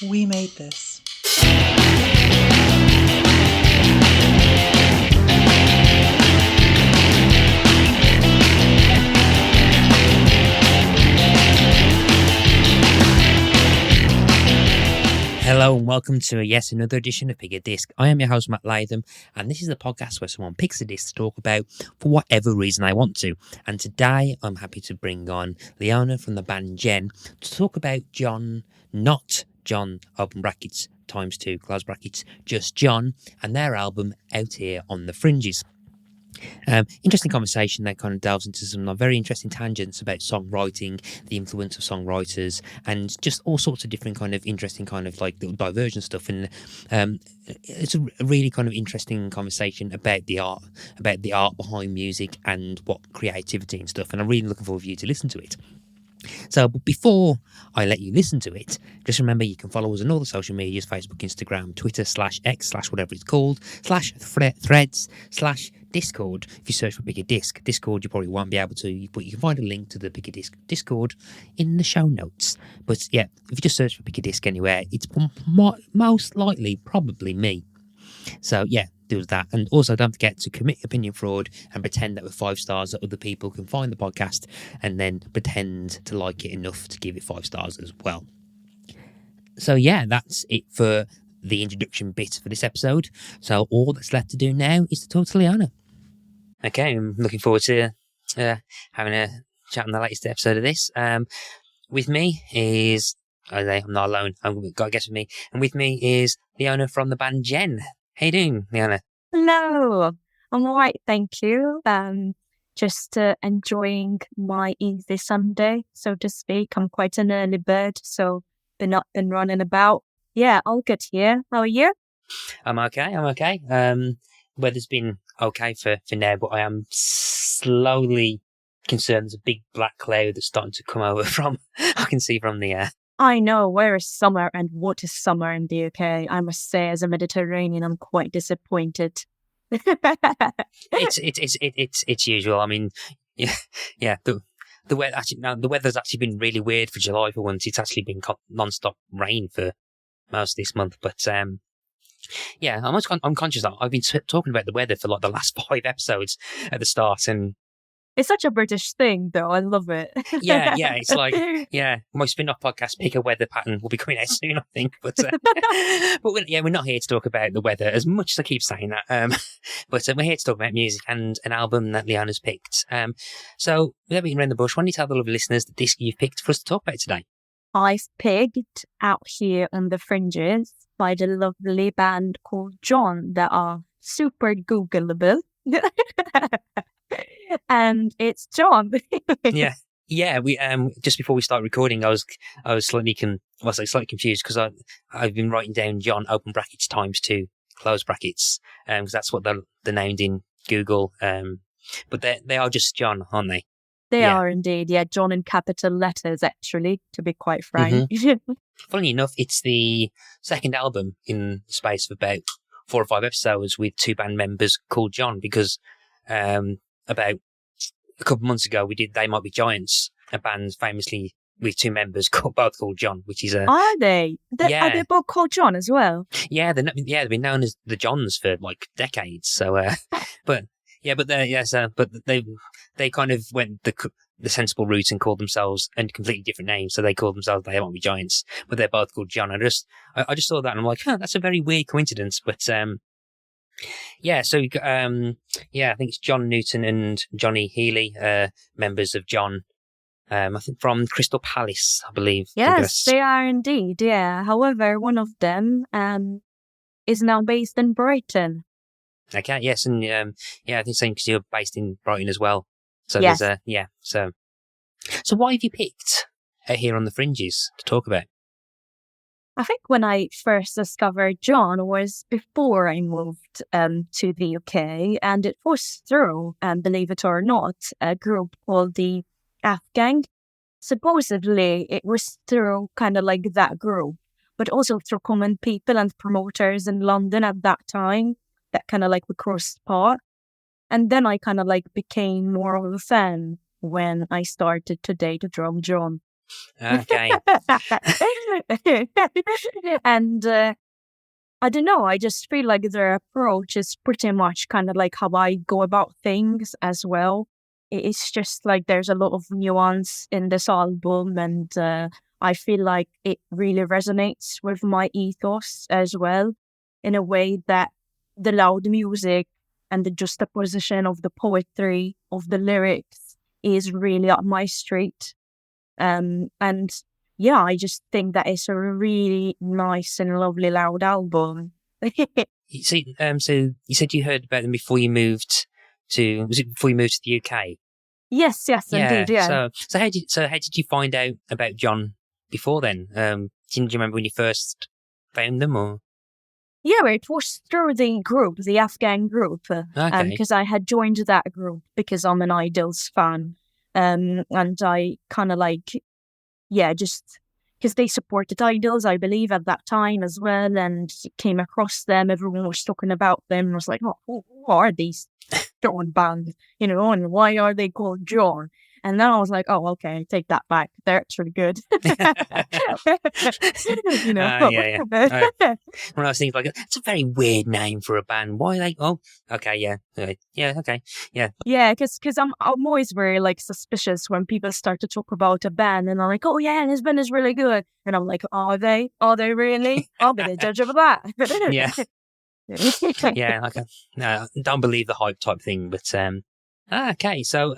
We made this. Hello and welcome to another edition of Pick a Disc. I am your host Matt Latham, and this is the podcast where someone picks a disc to talk about for whatever reason I want to. And today I'm happy to bring on Leona from the band *ENN to talk about John, not John, open brackets, times two, close brackets, just John, and their album Out Here on the Fringes. Interesting conversation that kind of delves into some very interesting tangents about songwriting, the influence of songwriters, and just all sorts of different kind of interesting kind of like divergent stuff. And it's a really kind of interesting conversation about the art behind music and what creativity and stuff. And I'm really looking forward for you to listen to it. So, but before I let you listen to it, just remember you can follow us on all the social medias, Facebook, Instagram, Twitter, /X, /whatever it's called, /Threads, /Discord. If you search for Pick a Disc, Discord, you probably won't be able to, but you can find a link to the Pick a Disc Discord in the show notes. But yeah, if you just search for Pick a Disc anywhere, it's most likely probably me. So yeah, do that. And also don't forget to commit opinion fraud and pretend that with 5 stars that other people can find the podcast and then pretend to like it enough to give it 5 stars as well. So yeah, that's it for the introduction bit for this episode. So all that's left to do now is to talk to Leona. Okay, I'm looking forward to having a chat on the latest episode of this. With me is, I'm not alone, I've got a guest with me, and with me is Leona from the band *ENN. How you doing, Leona? Hello, I'm all right, thank you. Just enjoying my easy Sunday, so to speak. I'm quite an early bird, so been up and running about. Yeah, all good here. How are you? I'm okay. Weather's been okay for now, but I am slowly concerned there's a big black cloud that's starting to come over I can see from the air. I know, where is summer and what is summer in the UK? I must say, as a Mediterranean, I'm quite disappointed. It's usual. I mean, yeah. The weather the weather's actually been really weird for July for once. It's actually been non-stop rain for most of this month. But yeah, I'm conscious that I've been talking about the weather for like the last 5 episodes at the start, and it's such a British thing, though. I love it. yeah. It's like, my spin-off podcast, Pick a Weather Pattern, will be coming out soon, I think. But we're not here to talk about the weather as much as I keep saying that. But we're here to talk about music and an album that Leona's picked. So without beating around the bush, why don't you tell the lovely listeners the disc you've picked for us to talk about today? I've picked Out Here on the Fringes by the lovely band called John that are super Googleable. And it's John. Yeah. We just before we start recording, I was slightly confused because I've been writing down John open brackets times 2 close brackets because that's what they're named in Google. But they are just John, aren't they? They are indeed. Yeah, John in capital letters, actually, to be quite frank. Mm-hmm. Funnily enough, it's the second album in the space of about 4 or 5 episodes with 2 band members called John because about a couple of months ago we did They Might Be Giants, a band famously with 2 members both called John, which is Are they? Are they both called John as well? Yeah, they've been known as the Johns for like decades. So, but they kind of went the sensible route and called themselves a completely different name. So they called themselves They Might Be Giants, but they're both called John. I just saw that and I'm like, that's a very weird coincidence. But yeah, so I think it's John Newton and Johnny Healy, members of John. I think from Crystal Palace, I believe. Yes, they are indeed. Yeah. However, one of them is now based in Brighton. Okay. Yes, and I think same because you're based in Brighton as well. So yes. There's So why have you picked Out Here on the Fringes to talk about? I think when I first discovered John was before I moved to the UK, and it was through, believe it or not, a group called the F Gang. Supposedly, it was through kind of like that group, but also through common people and promoters in London at that time that kind of like we crossed paths. And then I kind of like became more of a fan when I started to date John. Okay. And I don't know, I just feel like their approach is pretty much kind of like how I go about things as well. It's just like there's a lot of nuance in this album, and I feel like it really resonates with my ethos as well, in a way that the loud music and the juxtaposition of the poetry of the lyrics is really up my street. And yeah, I just think that it's a really nice and lovely loud album. So, so you said you heard about them before you moved to, was it before you moved to the UK? Yes, Yeah. indeed, yeah. So how did you find out about John before then? Do you remember when you first found them, or? Yeah, it was through the group, the Afghan group, Okay. because I had joined that group because I'm an Idols fan. And I kind of like, yeah, just because they supported Idols, I believe, at that time as well, and came across them. Everyone was talking about them, and was like, "Oh, who are these John band? You know, and why are they called John?" And then I was like, "Oh, okay, I take that back. They're actually good." You know. Yeah. When I was thinking, like, it's a very weird name for a band. Why they? Oh, okay, yeah, okay, yeah. Yeah, because I'm always very like suspicious when people start to talk about a band and I'm like, oh yeah, this band is really good, and I'm like, are they? Are they really? I'll be the judge of that. Yeah. Yeah, like no, don't believe the hype type thing. But okay. So,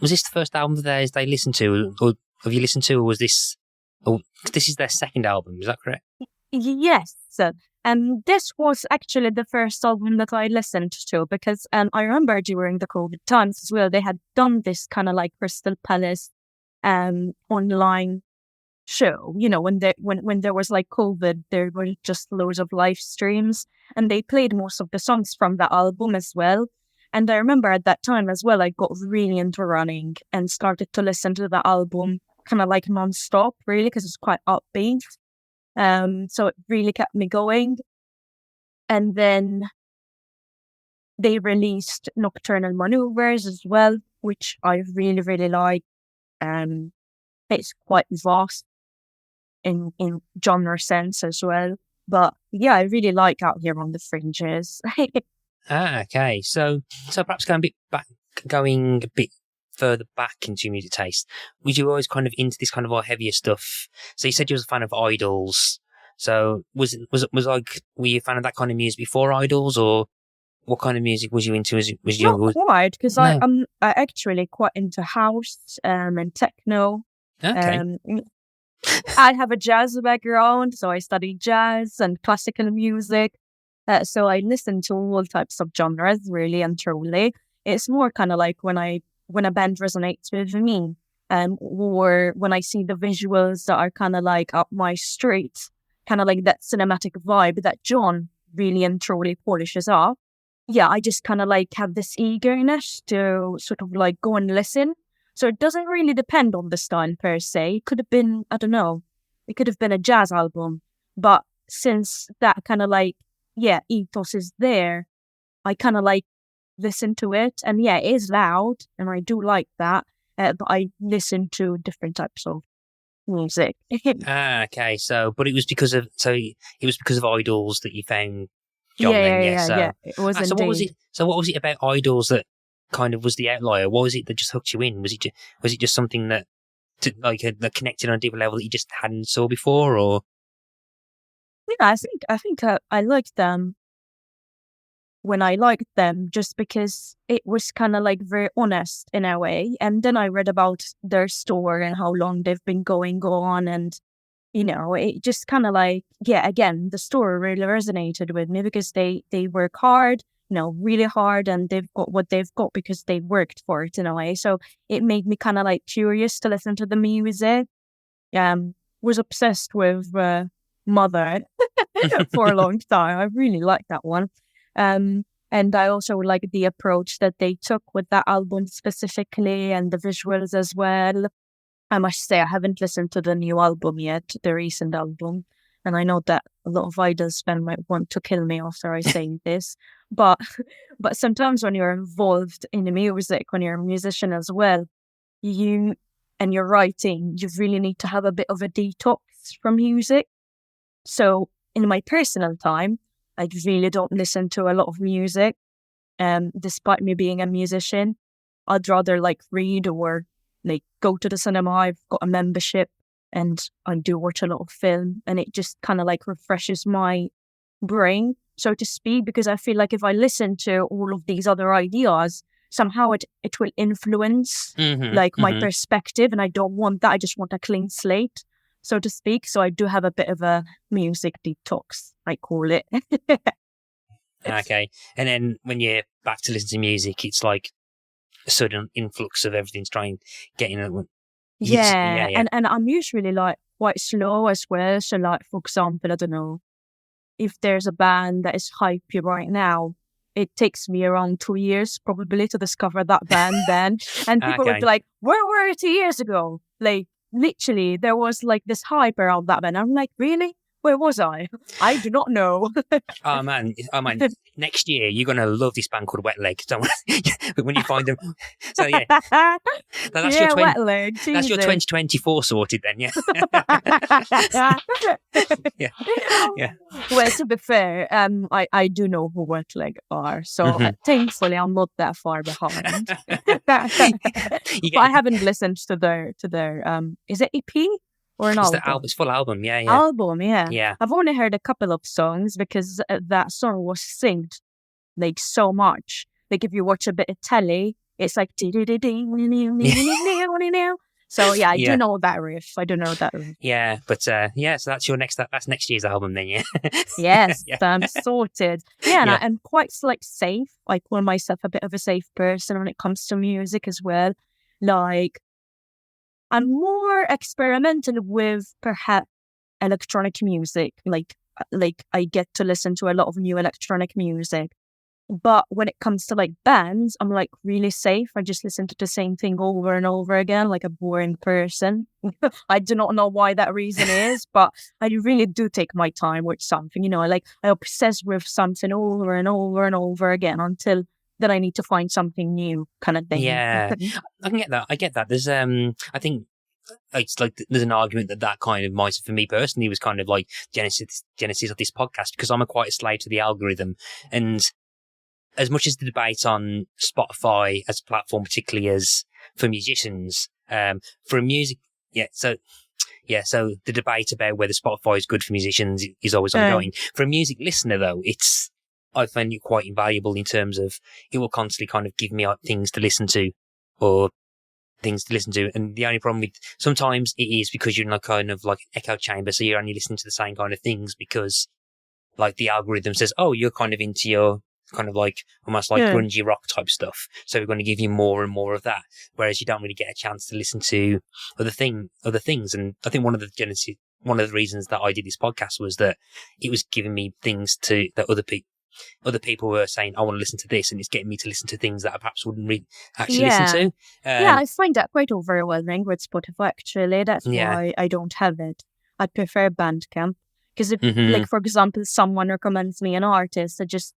was this the first album that they listened to, or have you listened to, or was this? Oh, this is their second album. Is that correct? Yes. And this was actually the first album that I listened to because I remember during the COVID times as well, they had done this kind of like Crystal Palace online show. You know, when there was like COVID, there were just loads of live streams, and they played most of the songs from the album as well. And I remember at that time as well, I got really into running and started to listen to the album kind of like non-stop, really, because it's quite upbeat. So it really kept me going. And then they released Nocturnal Maneuvers as well, which I really, really like. It's quite vast in genre sense as well. But yeah, I really like Out Here on the Fringes. Okay. So perhaps going a bit further back into your music taste, was you always kind of into this kind of more heavier stuff? So you said you was a fan of Idols. So was like, were you a fan of that kind of music before Idols, or what kind of music was you into as you Not younger? quite, because No. I'm actually quite into house and techno. Okay. I have a jazz background, so I studied jazz and classical music. So I listen to all types of genres, really and truly. It's more kind of like when a band resonates with me, or when I see the visuals that are kind of like up my street, kind of like that cinematic vibe that John really and truly polishes off. Yeah, I just kind of like have this eagerness to sort of like go and listen. So it doesn't really depend on the style per se. It could have been, I don't know, it could have been a jazz album. But since that kind of like, yeah, ethos is there, I kind of like listen to it. And yeah, it is loud and I do like that. But I listen to different types of music. Okay. So, but it was because of Idols that you found John. Then, yeah. So, yeah. It was so what was indeed. it? So, what was it about Idols that kind of was the outlier? What was it that just hooked you in? Was it just something that that connected on a deeper level that you just hadn't saw before, or? Yeah, I think I liked them when I liked them just because it was kind of like very honest in a way. And then I read about their story and how long they've been going on. And, you know, it just kind of like, yeah, again, the story really resonated with me because they work hard, you know, really hard, and they've got what they've got because they worked for it in a way. So it made me kind of like curious to listen to the music. Was obsessed with Mother for a long time. I really liked that one. And I also like the approach that they took with that album specifically and the visuals as well. I must say, I haven't listened to the new album yet, the recent album. And I know that a lot of Idols fans might want to kill me after I say this. But sometimes when you're involved in the music, when you're a musician as well, you and you're writing, you really need to have a bit of a detox from music. So in my personal time, I really don't listen to a lot of music. Despite me being a musician, I'd rather like read or like go to the cinema. I've got a membership and I do watch a lot of film, and it just kind of like refreshes my brain, so to speak, because I feel like if I listen to all of these other ideas, somehow it will influence like my perspective, and I don't want that. I just want a clean slate, so to speak. So I do have a bit of a music detox, I call it. Okay. And then when you're back to listen to music, it's like a sudden influx of everything to try and get in it. Yeah. And I'm usually like quite slow as well. So like, for example, I don't know, if there's a band that is hypey right now, it takes me around 2 years probably to discover that band then. And people would be like, where were you 2 years ago? Like, literally, there was like this hype around that band. I'm like, really? Where was I? I do not know. Oh man! Next year you're gonna love this band called Wet Leg. Don't when you find them. So yeah, that's your Wet Leg. That's your 2024 sorted then. Yeah. Yeah. Well, to be fair, I do know who Wet Leg are, so thankfully I'm not that far behind. But I haven't listened to their is it EP? Or an album? It's full album, yeah. Album, yeah. Yeah. I've only heard a couple of songs because that song was synced like so much. Like if you watch a bit of telly, it's like so yeah, I do know that riff. Yeah, but so that's that's next year's album then, yeah. Yes, I'm sorted. Yeah, and I'm quite like safe. I call myself a bit of a safe person when it comes to music as well. Like, I'm more experimental with perhaps electronic music. Like I get to listen to a lot of new electronic music. But when it comes to like bands, I'm like really safe. I just listen to the same thing over and over again, like a boring person. I do not know why that reason is, but I really do take my time with something. You know, like I obsess with something over and over and over again until then I need to find something new, kind of thing. Yeah, I can get that. There's I think it's like there's an argument that kind of might, for me personally, was kind of like genesis of this podcast, because I'm quite a slave to the algorithm. And as much as the debate on Spotify as a platform, particularly as for musicians, for music, so the debate about whether Spotify is good for musicians is always ongoing. For a music listener, though, I find it quite invaluable in terms of it will constantly kind of give me things to listen to, and the only problem with sometimes it is because you're in like kind of like echo chamber, so you're only listening to the same kind of things because like the algorithm says, oh, you're kind of into your kind of like almost like grungy rock type stuff, so we're going to give you more and more of that, whereas you don't really get a chance to listen to other things. And I think one of the reasons that I did this podcast was that it was giving me things that other people were saying, I want to listen to this, and it's getting me to listen to things that I perhaps wouldn't really actually listen to. I find that quite overwhelming with Spotify, actually. That's why I don't have it. I prefer Bandcamp, because if, like, for example, someone recommends me an artist, I just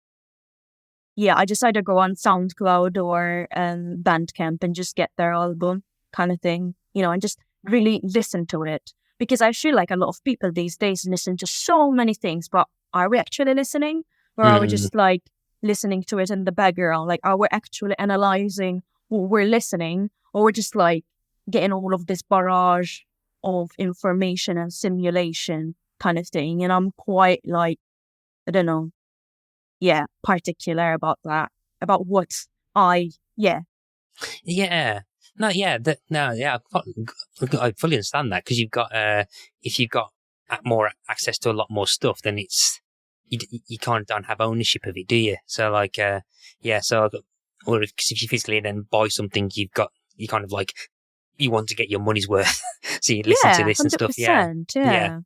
either go on SoundCloud or Bandcamp and just get their album, kind of thing, you know, and just really listen to it. Because I feel like a lot of people these days listen to so many things, but are we actually listening? Or are we just like listening to it in the background? Like, are we actually analyzing what we're listening? Or we're just like getting all of this barrage of information and simulation kind of thing? And I'm quite like, I don't know, particular about that, about what I I fully understand that, because you've got if you've got more access to a lot more stuff, then it's you kind of don't have ownership of it, do you? So like or if you physically then buy something, you kind of like you want to get your money's worth, so you listen to this 100%, and stuff.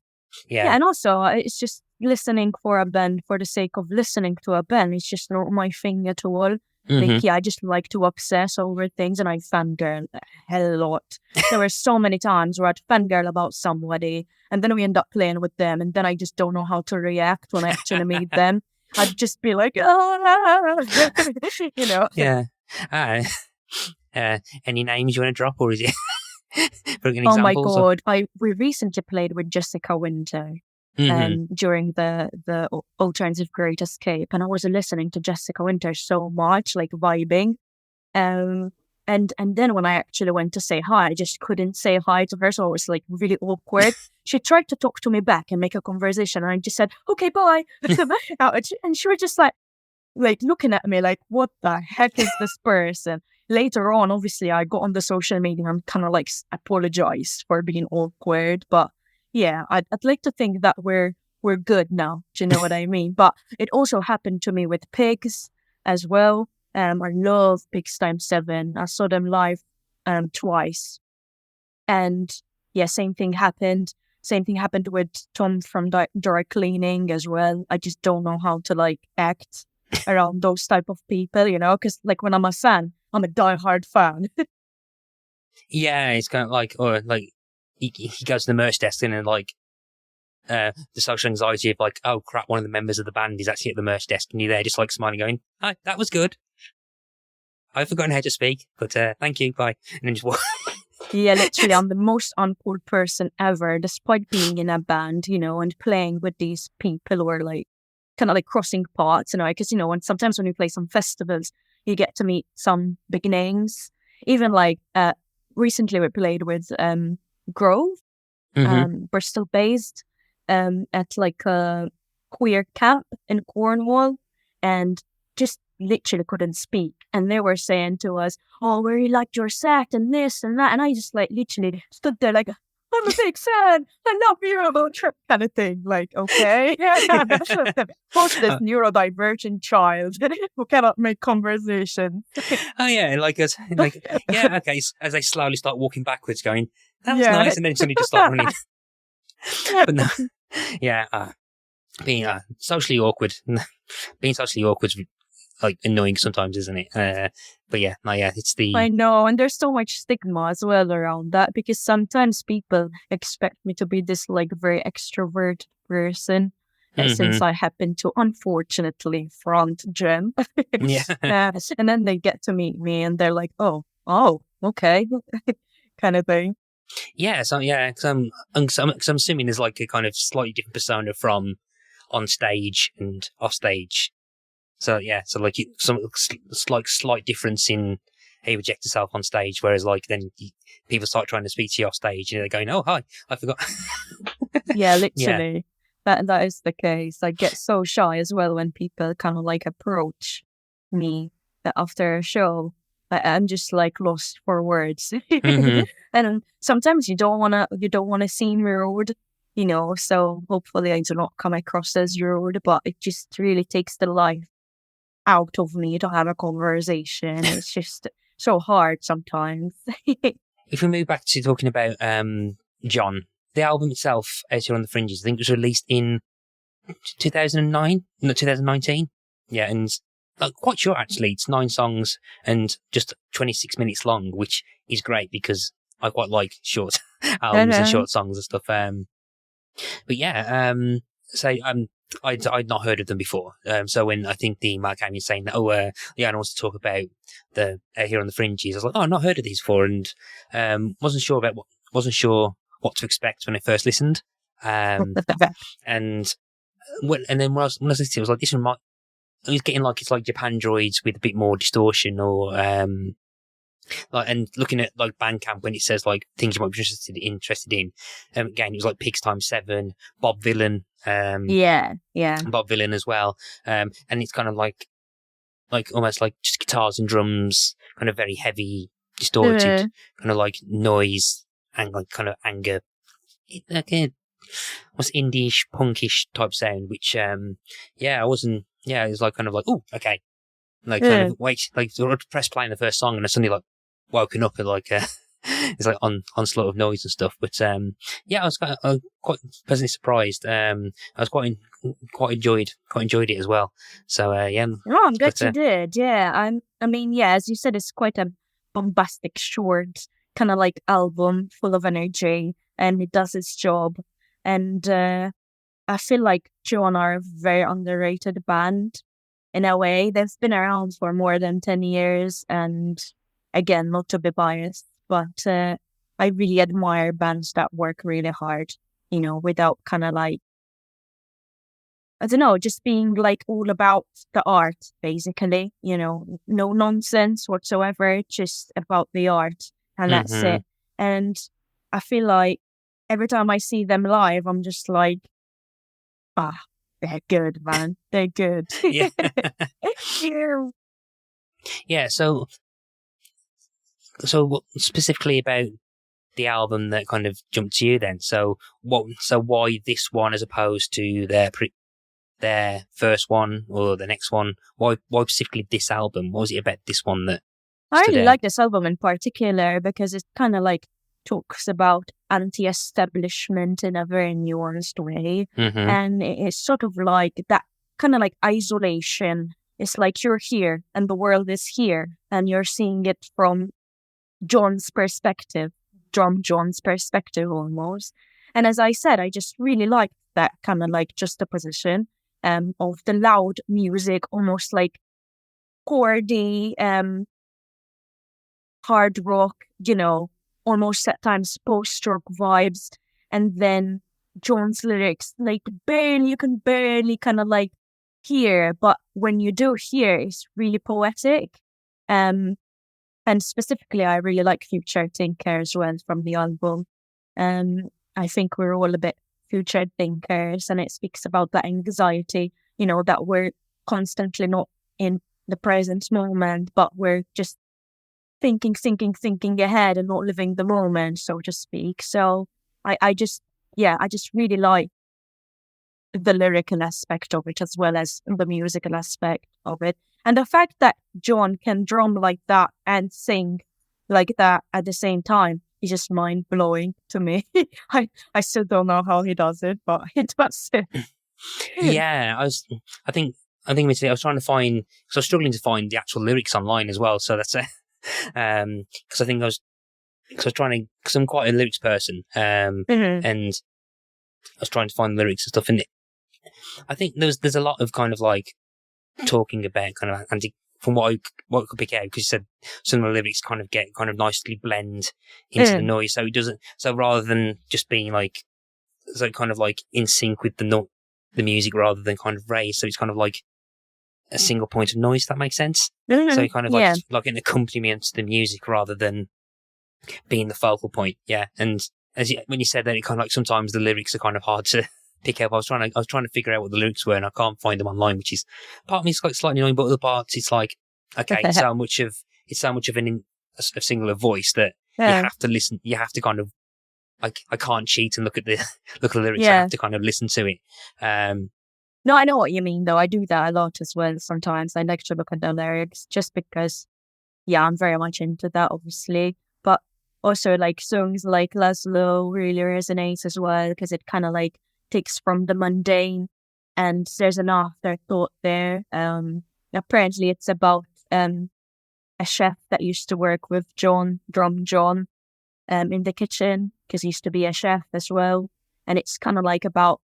Yeah, and also it's just listening for a band for the sake of listening to a band. It's just not my thing at all. Like, I just like to obsess over things, and I fangirl a hell lot. There were so many times where I'd fangirl about somebody, and then we end up playing with them, and then I just don't know how to react when I actually meet them. I'd just be like, you know. Yeah. Any names you want to drop, or is it? For any Oh my examples? Or... God. We recently played with Jessica Winter Mm-hmm. during the Alternative Great Escape, and I was listening to Jessica Winter so much, like vibing. Um, and then when I actually went to say hi, I just couldn't say hi to her, so it was like really awkward. She tried to talk to me back and make a conversation, and I just said, "Okay, bye." And she was just like looking at me like, what the heck is this person? Later on, obviously, I got on the social media and kind of like apologized for being awkward. But yeah, I'd like to think that we're good now. Do you know what I mean? But it also happened to me with Pigs as well. I love Pigs Times 7. I saw them live twice. And yeah, same thing happened. Same thing happened with Tom from Dry Cleaning as well. I just don't know how to like act around those type of people, you know, because like when I'm a fan, I'm a diehard fan. Yeah, it's kind of like, or like, he goes to the merch desk and then like, the social anxiety of like, oh crap, one of the members of the band is actually at the merch desk and you're there just like smiling going, hi, that was good. I've forgotten how to speak, but thank you, bye. And then just walk. Yeah, literally, I'm the most uncool person ever, despite being in a band, you know, and playing with these people who are like kind of like crossing paths, you know, because, you know, and sometimes when you play some festivals, you get to meet some big names. Even like recently we played with Grove, Mm-hmm. Bristol based, at like a queer camp in Cornwall, and just literally couldn't speak. And they were saying to us, "Oh, we really liked your set and this and that." And I just like literally stood there like, "I'm a big fan. I love you about trip," kind of thing. Like, okay, what's this neurodivergent child who cannot make conversation? Oh yeah, and like as like yeah, okay. As they slowly start walking backwards, going, "That was Yeah. nice," and then suddenly just start running. But no, yeah, being socially awkward, being socially awkward is like annoying sometimes, isn't it? But yeah, no, yeah, it's the I know, and there's so much stigma as well around that because sometimes people expect me to be this like very extroverted person, mm-hmm. since I happen to unfortunately front gym. Yeah, And then they get to meet me and they're like, "Oh, okay," kind of thing. yeah. So yeah, cause I'm assuming there's like a kind of slightly different persona from on stage and off stage. So yeah, so like some like slight difference in how you project yourself on stage, whereas like then people start trying to speak to you off stage, and they're going, "Oh hi, I forgot." Yeah, Yeah, literally. That is the case. I get so shy as well when people kind of like approach me after a show. I'm just like lost for words. hmm And sometimes you don't wanna seem rude, you know, so hopefully I do not come across as rude, but it just really takes the life out of me to have a conversation. It's just so hard sometimes. If we move back to talking about John, the album itself, Out Here on the Fringes, I think it was released in 2009, no, 2019. Yeah, and quite short actually. It's 9 songs and just 26 minutes long, which is great because I quite like short albums and short songs and stuff. But yeah, I'd not heard of them before. So when I think the Mark Hamill saying that, Leona wants to talk about the Here on the Fringes, I was like, oh, I've not heard of these before, and wasn't sure what to expect when I first listened. And then when I was listening, it was like I was getting like it's like Japan Droids with a bit more distortion, or like, and looking at like Bandcamp when it says like things you might be interested in. Again, it was like Pigs Times 7, Bob Vylan, Yeah, yeah. Bob Vylan as well. And it's kind of like almost like just guitars and drums, kind of very heavy, distorted, kind of like noise and like kind of anger, like a what's indie-ish, punkish type sound. Which yeah, I wasn't. Yeah, it was like kind of like, oh, okay, like kind of wait, like press play in the first song, and I suddenly like woken up and like it's like onslaught of noise and stuff. But yeah, I was quite pleasantly surprised. I was quite enjoyed it as well. So yeah, Oh, I'm glad but you did. Yeah, I mean, yeah, as you said, it's quite a bombastic, short, kind of like album, full of energy, and it does its job. And I feel like Joan are a very underrated band in a way. They've been around for more than 10 years, and again, not to be biased, but I really admire bands that work really hard, without kind of like, I don't know, just being like all about the art, basically, no nonsense whatsoever, just about the art. And that's Mm-hmm. it. And I feel like every time I see them live, I'm just like, ah, they're good, man. They're good. Yeah. Yeah. Yeah. So what specifically about the album that kind of jumped to you then? So why this one as opposed to their first one or the next one? Why specifically this album? What was it about this one that I stood really out? like this album in particular because it kind of like talks about anti-establishment in a very nuanced way. Mm-hmm. And it's sort of like that kind of like isolation. It's like you're here and the world is here and you're seeing it from John's perspective, John's perspective almost. And as I said, I just really like that kind of like juxtaposition of the loud music, almost like chordy, hard rock, almost at times post-rock vibes. And then John's lyrics, like you can barely kind of like hear, but when you do hear, it's really poetic. Um, and specifically, I really like Future Thinker as well from the album. I think we're all a bit future thinkers, and it speaks about that anxiety, that we're constantly not in the present moment, but we're just thinking ahead and not living the moment, so to speak. So I just, I just really like the lyrical aspect of it as well as the musical aspect of it. And the fact that John can drum like that and sing like that at the same time is just mind blowing to me. I still don't know how he does it, but he does it. Yeah, I think I was trying to find, because I was struggling to find the actual lyrics online as well. So that's because I think because I'm quite a lyrics person, Mhm. and I was trying to find lyrics and stuff, and I think there's a lot of kind of like talking about kind of from what I could pick out, because you said some of the lyrics kind of get kind of nicely blend into the Mm. noise, so it doesn't. So rather than just being like, so kind of like in sync with the music rather than kind of raised, so it's kind of like a single point of noise. If that makes sense. So Mhm. it kind of like Yeah. it's like an accompaniment to the music rather than being the focal point. Yeah, and when you said that, it kind of like sometimes the lyrics are kind of hard to pick up. I was trying to figure out what the lyrics were, and I can't find them online, which is part of me is like slightly annoying, but other parts it's like, okay, it's so much of a singular voice that you Yeah. have to listen. You have to kind of, I can't cheat and look at the lyrics. I Yeah. have to kind of listen to it. No, I know what you mean, though. I do that a lot as well sometimes. I like to look at the lyrics just because, I'm very much into that, obviously. But also, like, songs like Laszlo really resonates as well because it kind of like takes from the mundane and there's an afterthought there. Apparently, it's about a chef that used to work with Drum John, in the kitchen because he used to be a chef as well. And it's kind of like about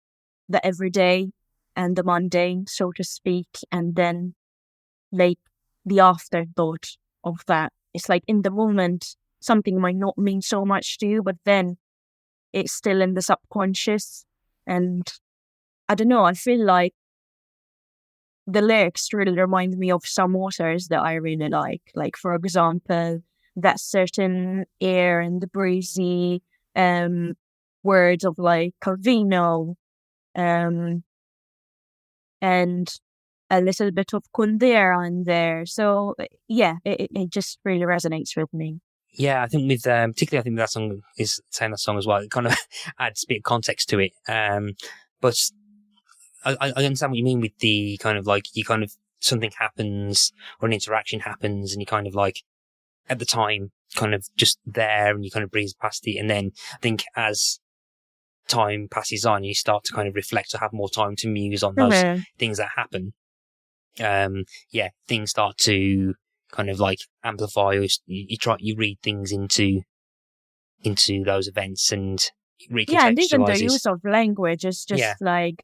the everyday and the mundane, so to speak, and then like the afterthought of that. It's like in the moment, something might not mean so much to you, but then it's still in the subconscious. And I don't know, I feel like the lyrics really remind me of some authors that I really like. Like, for example, that certain air and the breezy words of like Calvino, um, and a little bit of Kundera in there. So it just really resonates with me. Yeah, I think with particularly, I think that song is saying that song as well. It kind of adds a bit of context to it. But I understand what you mean with the kind of like, you kind of, something happens or an interaction happens, and you kind of like at the time kind of just there, and you kind of breeze past it, and then I think as time passes on, you start to kind of reflect or have more time to muse on those Mhm. things that happen. Things start to kind of like amplify, or you read things into those events, and it Yeah, and even the recontextualizes. use of language is Yeah, just like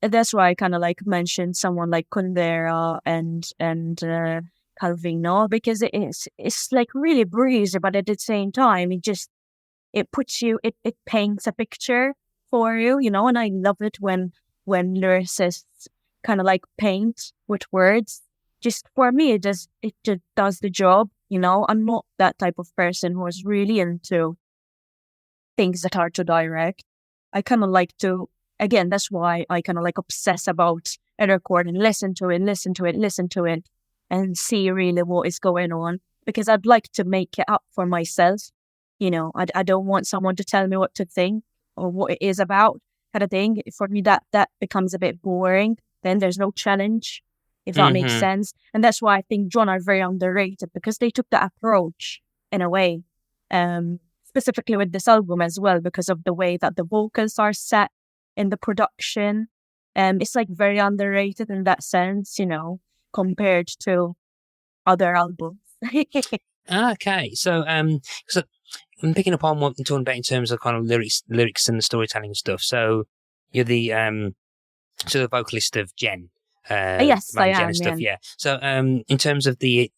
that's why I kind of like mentioned someone like Kundera and Calvino because it's like really breezy, but at the same time it just it puts you, it paints a picture for you, you know, and I love it when lyricists kind of like paint with words. Just for me, it just does the job, you know. I'm not that type of person who is really into things that are too direct. I kind of like to, again, that's why I kind of like obsess about a record and listen to it, and see really what is going on, because I'd like to make it up for myself. You know, I don't want someone to tell me what to think or what it is about, kind of thing. For me, that becomes a bit boring. Then there's no challenge, if that makes Mm-hmm. sense. And that's why I think John are very underrated, because they took that approach in a way. Specifically with this album as well, because of the way that the vocals are set in the production. It's like very underrated in that sense, you know, compared to other albums. Okay, so I'm picking up on what you're talking about in terms of kind of lyrics and the storytelling stuff. So you're the so the vocalist of Jen, Yes, I Van Jen am, and yeah. stuff. Yeah. So in terms of the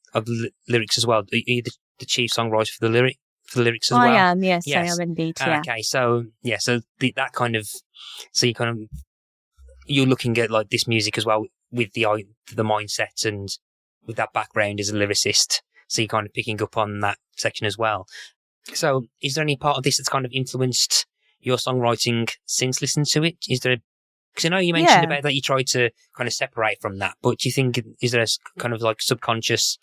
lyrics as well, are you the chief songwriter for the lyrics as I well? am, yes, I Yes. am indeed, yeah. Okay. So yeah. So that kind of you kind of you're looking at like this music as well with the mindset and with that background as a lyricist. So you're kind of picking up on that section as well. So is there any part of this that's kind of influenced your songwriting since listening to it? Is there, because I know you mentioned Yeah. about that you try to kind of separate from that, but do you think, is there a kind of like subconscious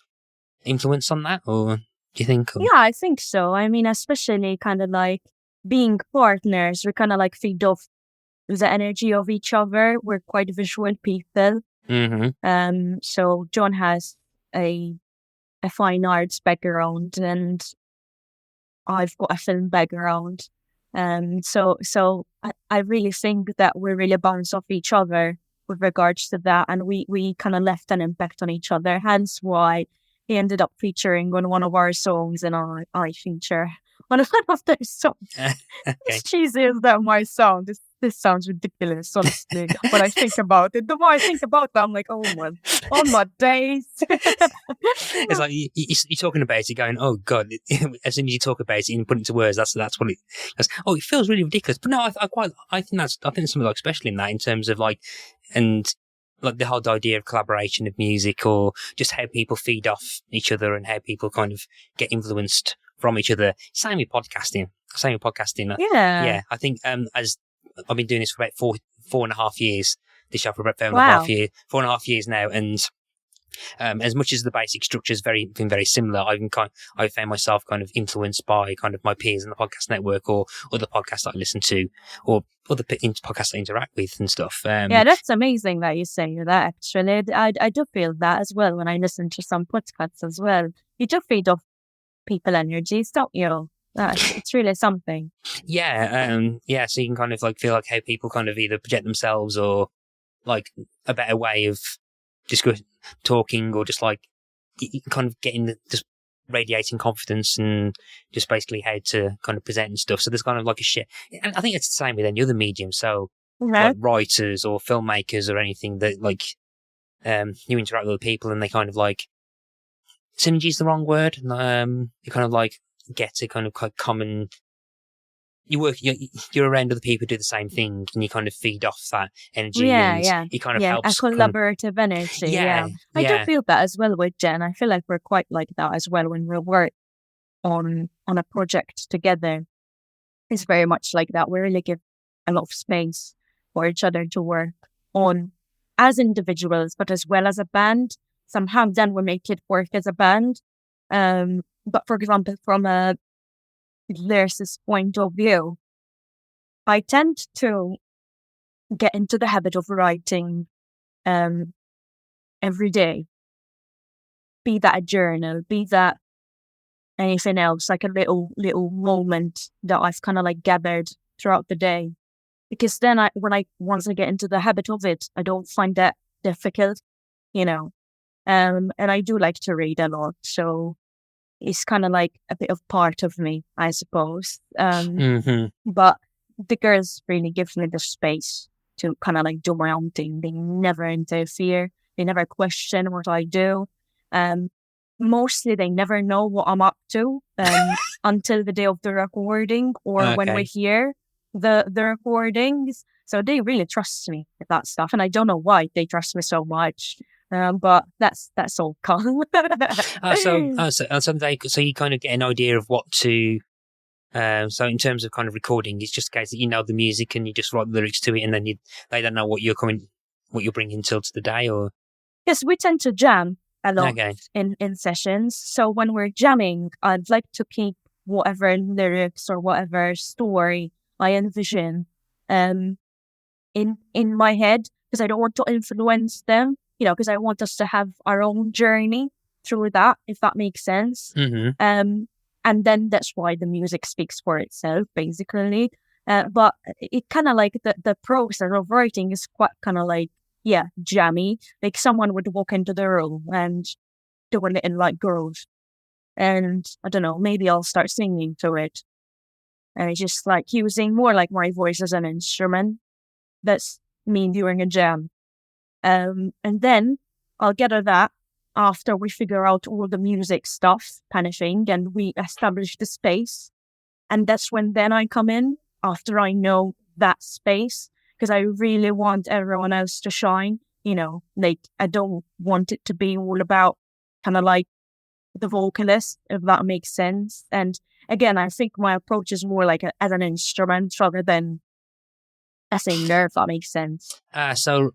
influence on that, or do you think? Yeah, I think so. I mean, especially kind of like being partners, we kind of like feed off the energy of each other. We're quite visual people. Mm-hmm. So John has a fine arts background, and I've got a film background. So I really think that we really bounce off each other with regards to that, and we kind of left an impact on each other. Hence why he ended up featuring on one of our songs, and I feature on one of their songs. Okay. As cheesy as that might sound, this sounds ridiculous, honestly. When I think about it, the more I think about that, I'm like, oh my days. It's like you're talking about it, going, "Oh God!" As soon as you talk about it and put it into words, that's what it. Oh, it feels really ridiculous. But no, I think there's something like special in that in terms of like, and like the whole idea of collaboration of music, or just how people feed off each other and how people kind of get influenced from each other. Same with podcasting. Yeah. Yeah, I think as I've been doing this for about 4.5 years. This show for about Wow. 4.5 years now, and as much as the basic structure has been very similar, I've found myself kind of influenced by kind of my peers in the podcast network, or other podcasts that I listen to, or other podcasts I interact with and stuff. Yeah, that's amazing that you say that, actually. I do feel that as well when I listen to some podcasts as well. You do feed off people energies, don't you? It's really something. Yeah. So you can kind of like feel like how people kind of either project themselves, or like a better way of talking, or just like kind of getting just radiating confidence, and just basically how to kind of present and stuff. So there's kind of like a shit. And I think it's the same with any other medium. So like writers or filmmakers or anything that like, you interact with other people and they kind of like, synergy is the wrong word. You kind of like get a kind of quite common, you're around other people who do the same thing, and you kind of feed off that energy, Yeah. it kind of A helps. collaborative energy. Yeah. I do feel that as well with Jen. I feel like we're quite like that as well when we work on a project together. It's very much like that. We really give a lot of space for each other to work on as individuals, but as well as a band. Somehow then we make it work as a band. But for example, from a lyricist point of view, I tend to get into the habit of writing every day. Be that a journal, be that anything else, like a little moment that I've kind of like gathered throughout the day. Because then once I get into the habit of it, I don't find that difficult, you know. And I do like to read a lot, so it's kind of like a bit of part of me, I suppose. But the girls really give me the space to kind of like do my own thing. They never interfere. They never question what I do. mostly they never know what I'm up to until the day of the recording or when we Okay. hear the recordings. So they really trust me with that stuff, and I don't know why they trust me so much. But that's all cool. So you kind of get an idea of what to. So in terms of kind of recording, it's just a case that you know the music and you just write the lyrics to it, and then they don't know what you're bringing till to the day, or Yes, we tend to jam a lot okay. in sessions. So when we're jamming, I'd like to keep whatever lyrics or whatever story I envision um in my head, because I don't want to influence them, because I want us to have our own journey through that, if that makes sense. Mm-hmm. And then that's why the music speaks for itself, basically. But it kind of like the process of writing is quite kind of like, yeah, jammy. Like someone would walk into the room and doing it in like grooves. And I don't know, maybe I'll start singing to it. And it's just like using more like my voice as an instrument. That's me during a jam. And then I'll get to that after we figure out all the music stuff kind of thing and we establish the space. And that's when then I come in after I know that space, because I really want everyone else to shine. Like I don't want it to be all about kind of like the vocalist, if that makes sense. And again, I think my approach is more like as an instrument rather than a singer, if that makes sense. So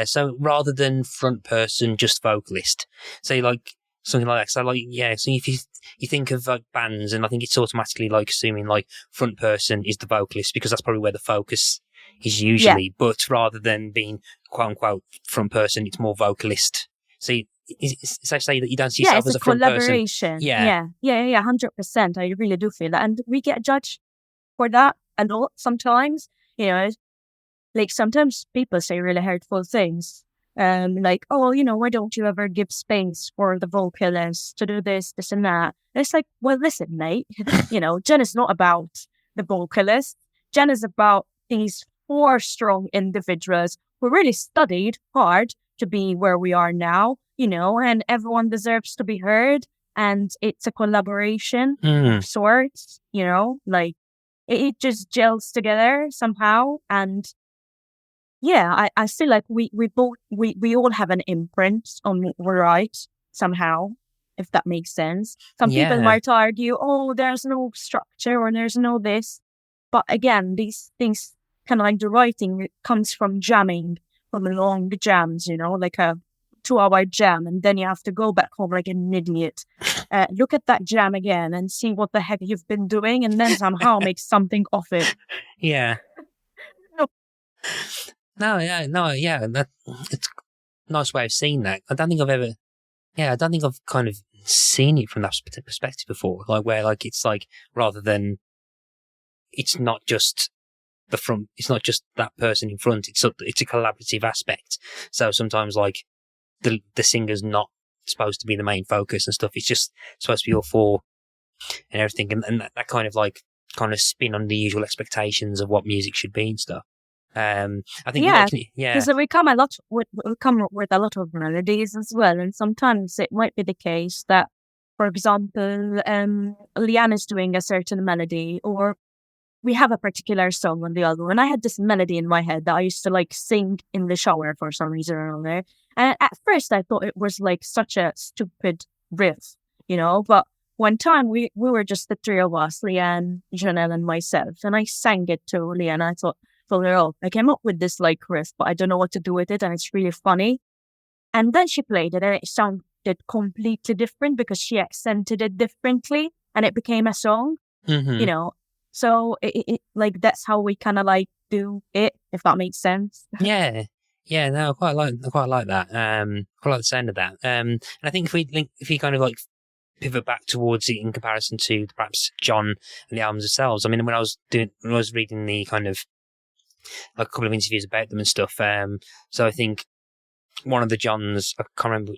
so rather than front person, just vocalist. So like something like that. So like so if you think of like bands, and I think it's automatically like assuming like front person is the vocalist because that's probably where the focus is usually. Yeah. But rather than being quote unquote front person, it's more vocalist. So it's safe to say that you don't see Yeah, yourself it's as a a front person. collaboration. Yeah. Yeah, 100%. I really do feel that. And we get judged for that a lot sometimes. Like sometimes people say really hurtful things. Like, oh, why don't you ever give space for the vocalist to do this, this and that? And it's like, well, listen, mate, Jen is not about the vocalist. Jen is about these 4 strong individuals who really studied hard to be where we are now, and everyone deserves to be heard. And it's a collaboration of sorts, like it just gels together somehow. And yeah, I feel like we all have an imprint on what we write somehow, if that makes sense. Some people Yeah. might argue, oh, there's no structure or there's no this. But again, these things, kind of like the writing, it comes from jamming, from long jams, like a 2-hour jam. And then you have to go back home like an idiot. Look at that jam again and see what the heck you've been doing and then somehow make something of it. Yeah. No, that it's a nice way of seeing that. I don't think I've kind of seen it from that perspective before. Like where like it's like rather than it's not just the front, it's not just that person in front. It's a collaborative aspect. So sometimes like the singer's not supposed to be the main focus and stuff. It's just supposed to be all 4 and everything, and that kind of spin on the usual expectations of what music should be and stuff. I think because we come with a lot of melodies as well, and sometimes it might be the case that, for example, Leanne is doing a certain melody, or we have a particular song on the album, and I had this melody in my head that I used to like sing in the shower for some reason or other. And at first, I thought it was like such a stupid riff, But one time we were just the 3 of us, Leanne, Janelle, and myself, and I sang it to Leanne. I thought, I came up with this like riff, but I don't know what to do with it, and it's really funny. And then she played it, and it sounded completely different because she accented it differently, and it became a song. Mm-hmm. So it like that's how we kind of like do it, if that makes sense. Yeah. No, I quite like that. Quite like the sound of that. And I think if you kind of like pivot back towards it in comparison to perhaps John and the albums themselves. I mean, when I was reading the kind of like a couple of interviews about them and stuff. So I think one of the Johns, I can't remember.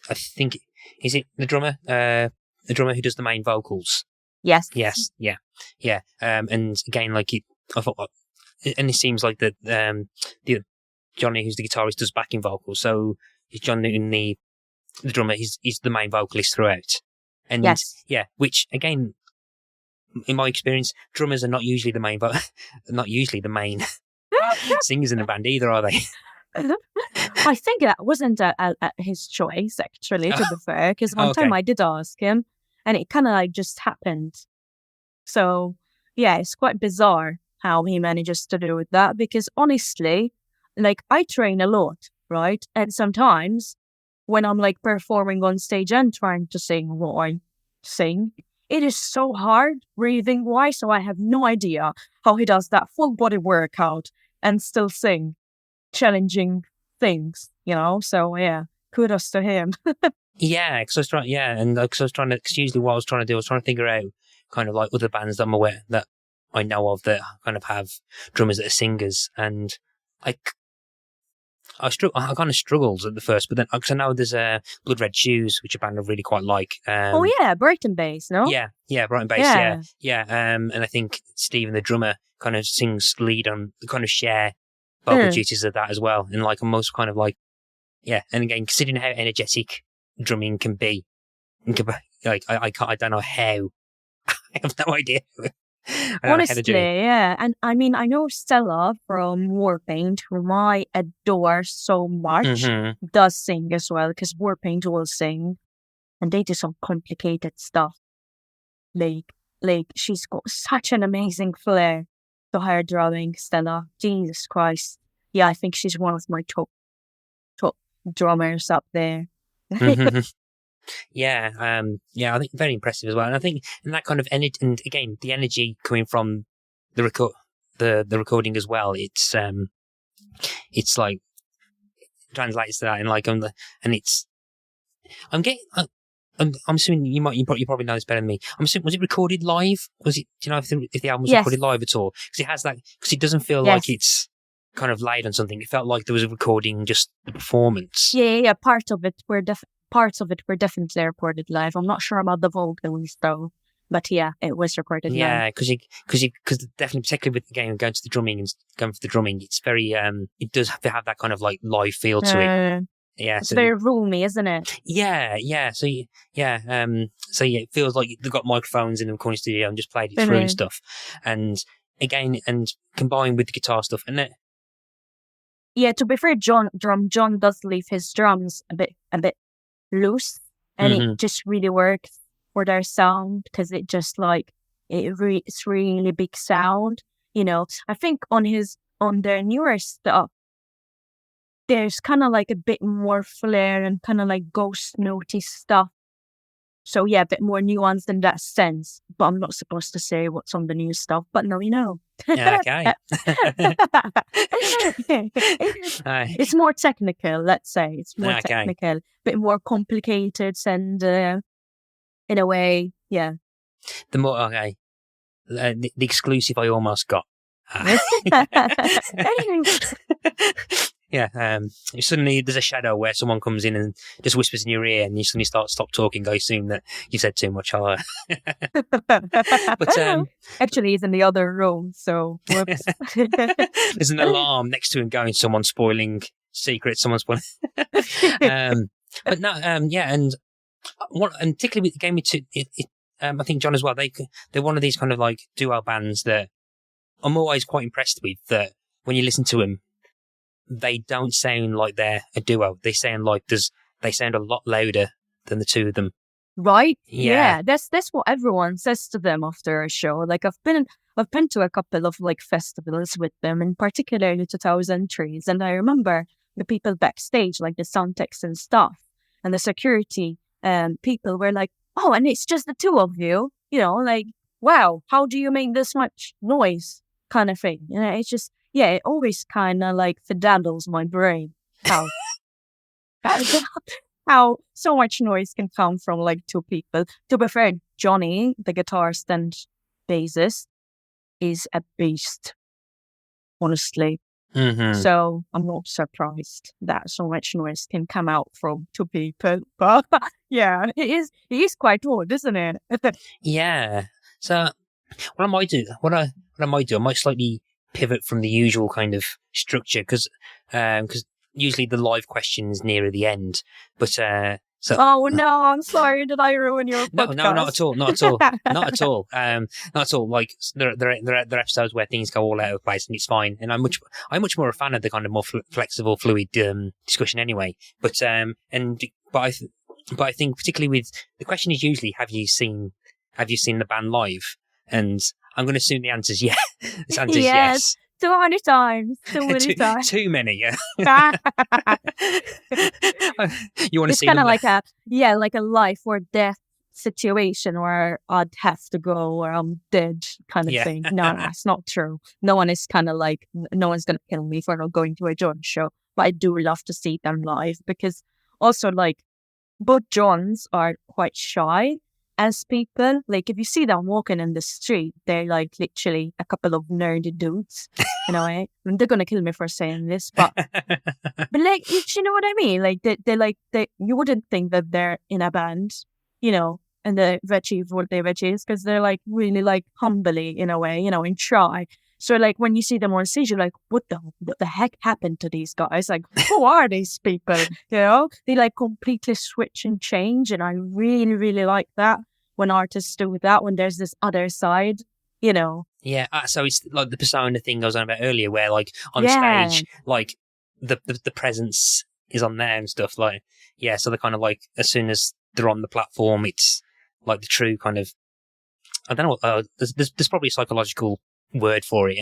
I think is it the drummer who does the main vocals. Yes. Yeah. And again, like I thought, and it seems like that the Johnny, who's the guitarist, does backing vocals. So is John Newton the the drummer, he's the main vocalist throughout. And Yes. yeah, which again, in my experience, drummers are not usually the main singers in the band either, are they? I think that wasn't his choice, actually, to be fair, because one time Okay. I did ask him, and it kind of like just happened. So, yeah, it's quite bizarre how he manages to do that, because honestly, like, I train a lot, right? And sometimes when I'm like performing on stage and trying to sing what I sing, it is so hard breathing wise. So I have no idea how he does that full body workout and still sing challenging things, you know? So yeah, kudos to him. Yeah, because I was trying. Yeah, and because I was trying to. Cause usually, what I was trying to do, I was trying to figure out kind of like other bands that I'm aware that I know of that kind of have drummers that are singers, and I kind of struggled at the first, but then because I know there's Blood Red Shoes, which a band I really quite like. Oh yeah, Brighton bass, no? Yeah, Brighton bass. Yeah. And I think Stephen, the drummer, kind of sings lead on, kind of share vocal duties of that as well. And like almost kind of like, yeah. And again, considering how energetic drumming can be, like I don't know how. I have no idea. I don't know how to Honestly, do it. yeah. And I mean, I know Stella from Warpaint, whom I adore so much, does sing as well, because Warpaint will sing, and they do some complicated stuff. Like she's got such an amazing flair to her drumming, Stella. Jesus Christ. Yeah, I think she's one of my top drummers up there. Yeah, I think very impressive as well. And I think in that kind of energy, and again, the energy coming from the recording as well, it's like translates to that, and like I'm assuming you probably know this better than me. I'm assuming, was it recorded live? Do you know if the album was recorded live at all? Because it has that, because it doesn't feel like it's kind of laid on something. It felt like there was a recording, just the performance. Yeah. Parts of it were definitely recorded live. I'm not sure about the vocals though, but yeah, it was recorded live. Yeah, because definitely, particularly with the game going to the drumming and going for the drumming, it's very it does have to have that kind of like live feel to it. Yeah, it's very roomy, isn't it? Yeah. So it feels like they've got microphones in the recording studio and just played it through and stuff. And again, and combined with the guitar stuff, and it. Yeah, to be fair, John does leave his drums a bit loose, and it just really works for their sound, because it just like it's really big sound. You know, I think on their newer stuff, there's kind of like a bit more flair and kind of like ghost notey stuff. So yeah, a bit more nuanced in that sense. But I'm not supposed to say what's on the new stuff, but no, you know. Okay. It's more technical, let's say. It's more technical, a bit more complicated, and in a way, yeah. The more the exclusive I almost got. Yeah, suddenly there's a shadow where someone comes in and just whispers in your ear, and you suddenly stop talking. I assume that you said too much. But actually, he's in the other room, so whoops. There's an alarm next to him going, someone's spoiling secrets. Someone's spoiling. But no, yeah, and particularly with the game, I think John as well. They're one of these kind of like duo bands that I'm always quite impressed with. That when you listen to them, they don't sound like they're a duo. They sound a lot louder than the two of them. Right? Yeah. That's what everyone says to them after a show. Like I've been to a couple of like festivals with them, and particularly 2003s. And I remember the people backstage, like the sound techs and stuff, and the security people were like, "Oh, and it's just the two of you." You know, like, wow, how do you make this much noise? Kind of thing. You know, it's just. Yeah, it always kind of like fiddles my brain how so much noise can come from like two people. To be fair, Johnny, the guitarist and bassist, is a beast, honestly. So I'm not surprised that so much noise can come out from two people. But yeah, it is quite odd, isn't it? Yeah. So what I might do, I might slightly pivot from the usual kind of structure, because usually the live question's nearer the end, but So Oh no, I'm sorry. Did I ruin your podcast? no, not at all, not at all, not at all, not at all. Like there are episodes where things go all out of place and it's fine. And I'm much more a fan of the kind of more flexible, fluid discussion anyway. But but I think particularly with the question is usually have you seen the band live? And I'm going to assume the answer is yes. This answer is yes. Too many times. Too many times. Too many, yeah. You want to it's see kind them? of like a life or death situation where I'd have to go or I'm dead kind of thing. No, that's not true. No one is kind of like, no one's going to kill me for not going to a John show. But I do love to see them live because also like both Johns are quite shy as people. Like if you see them walking in the street, they're like literally a couple of nerdy dudes. You know, and they're gonna kill me for saying this, but like you know what I mean? Like they you wouldn't think that they're in a band, you know, and they achieve what they've achieved because they're like really like humbly in a way, you know, and shy. So like when you see them on stage, you're like, what the heck happened to these guys? Like, who are these people? You know, they like completely switch and change, and I really really like that when artists do that. When there's this other side, you know. Yeah, so it's like the persona thing I was on about earlier, where like on stage, like the presence is on there and stuff. Like, yeah, so they're kind of like as soon as they're on the platform, it's like the true kind of. I don't know. There's probably a psychological word for it,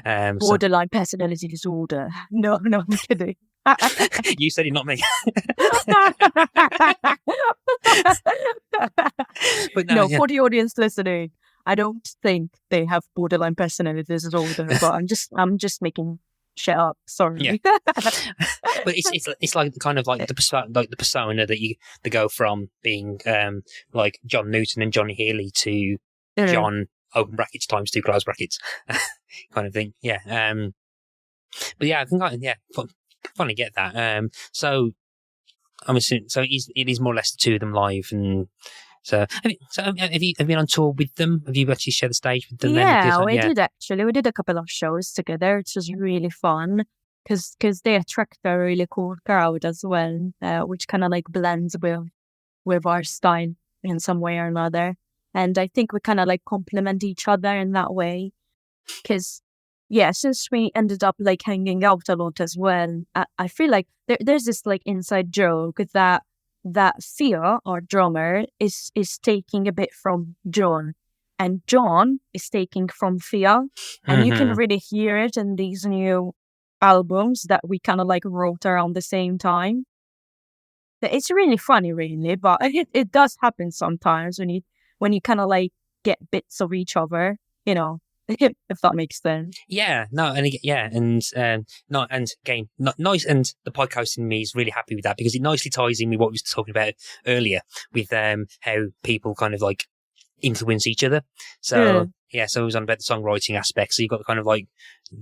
and borderline personality disorder. No, I'm kidding. You said it, not me. But no, for the audience listening, I don't think they have borderline personality disorder, but I'm just making shit up. Sorry. Yeah. But it's like kind of like the persona that they go from being like John Newton and Johnny Healy to John open brackets times 2 close brackets kind of thing. Yeah. But yeah, I think finally get that. So I'm assuming it is more or less the two of them live, and so have you been on tour with them? Have you actually shared the stage with them? Yeah, we did actually. We did a couple of shows together, which was really fun because they attract a really cool crowd as well, which kind of like blends with our style in some way or another. And I think we kind of like complement each other in that way. Because, yeah, since we ended up like hanging out a lot as well, I feel like there's this like inside joke that Thea, our drummer, is taking a bit from John. And John is taking from Thea. And you can really hear it in these new albums that we kind of like wrote around the same time. It's really funny, really, but it does happen sometimes when you kind of like get bits of each other, you know, if that makes sense. Yeah, no, and nice, and the podcast in me is really happy with that because it nicely ties in with what we were talking about earlier with how people kind of like influence each other. So so it was on about the songwriting aspect. So you've got the kind of like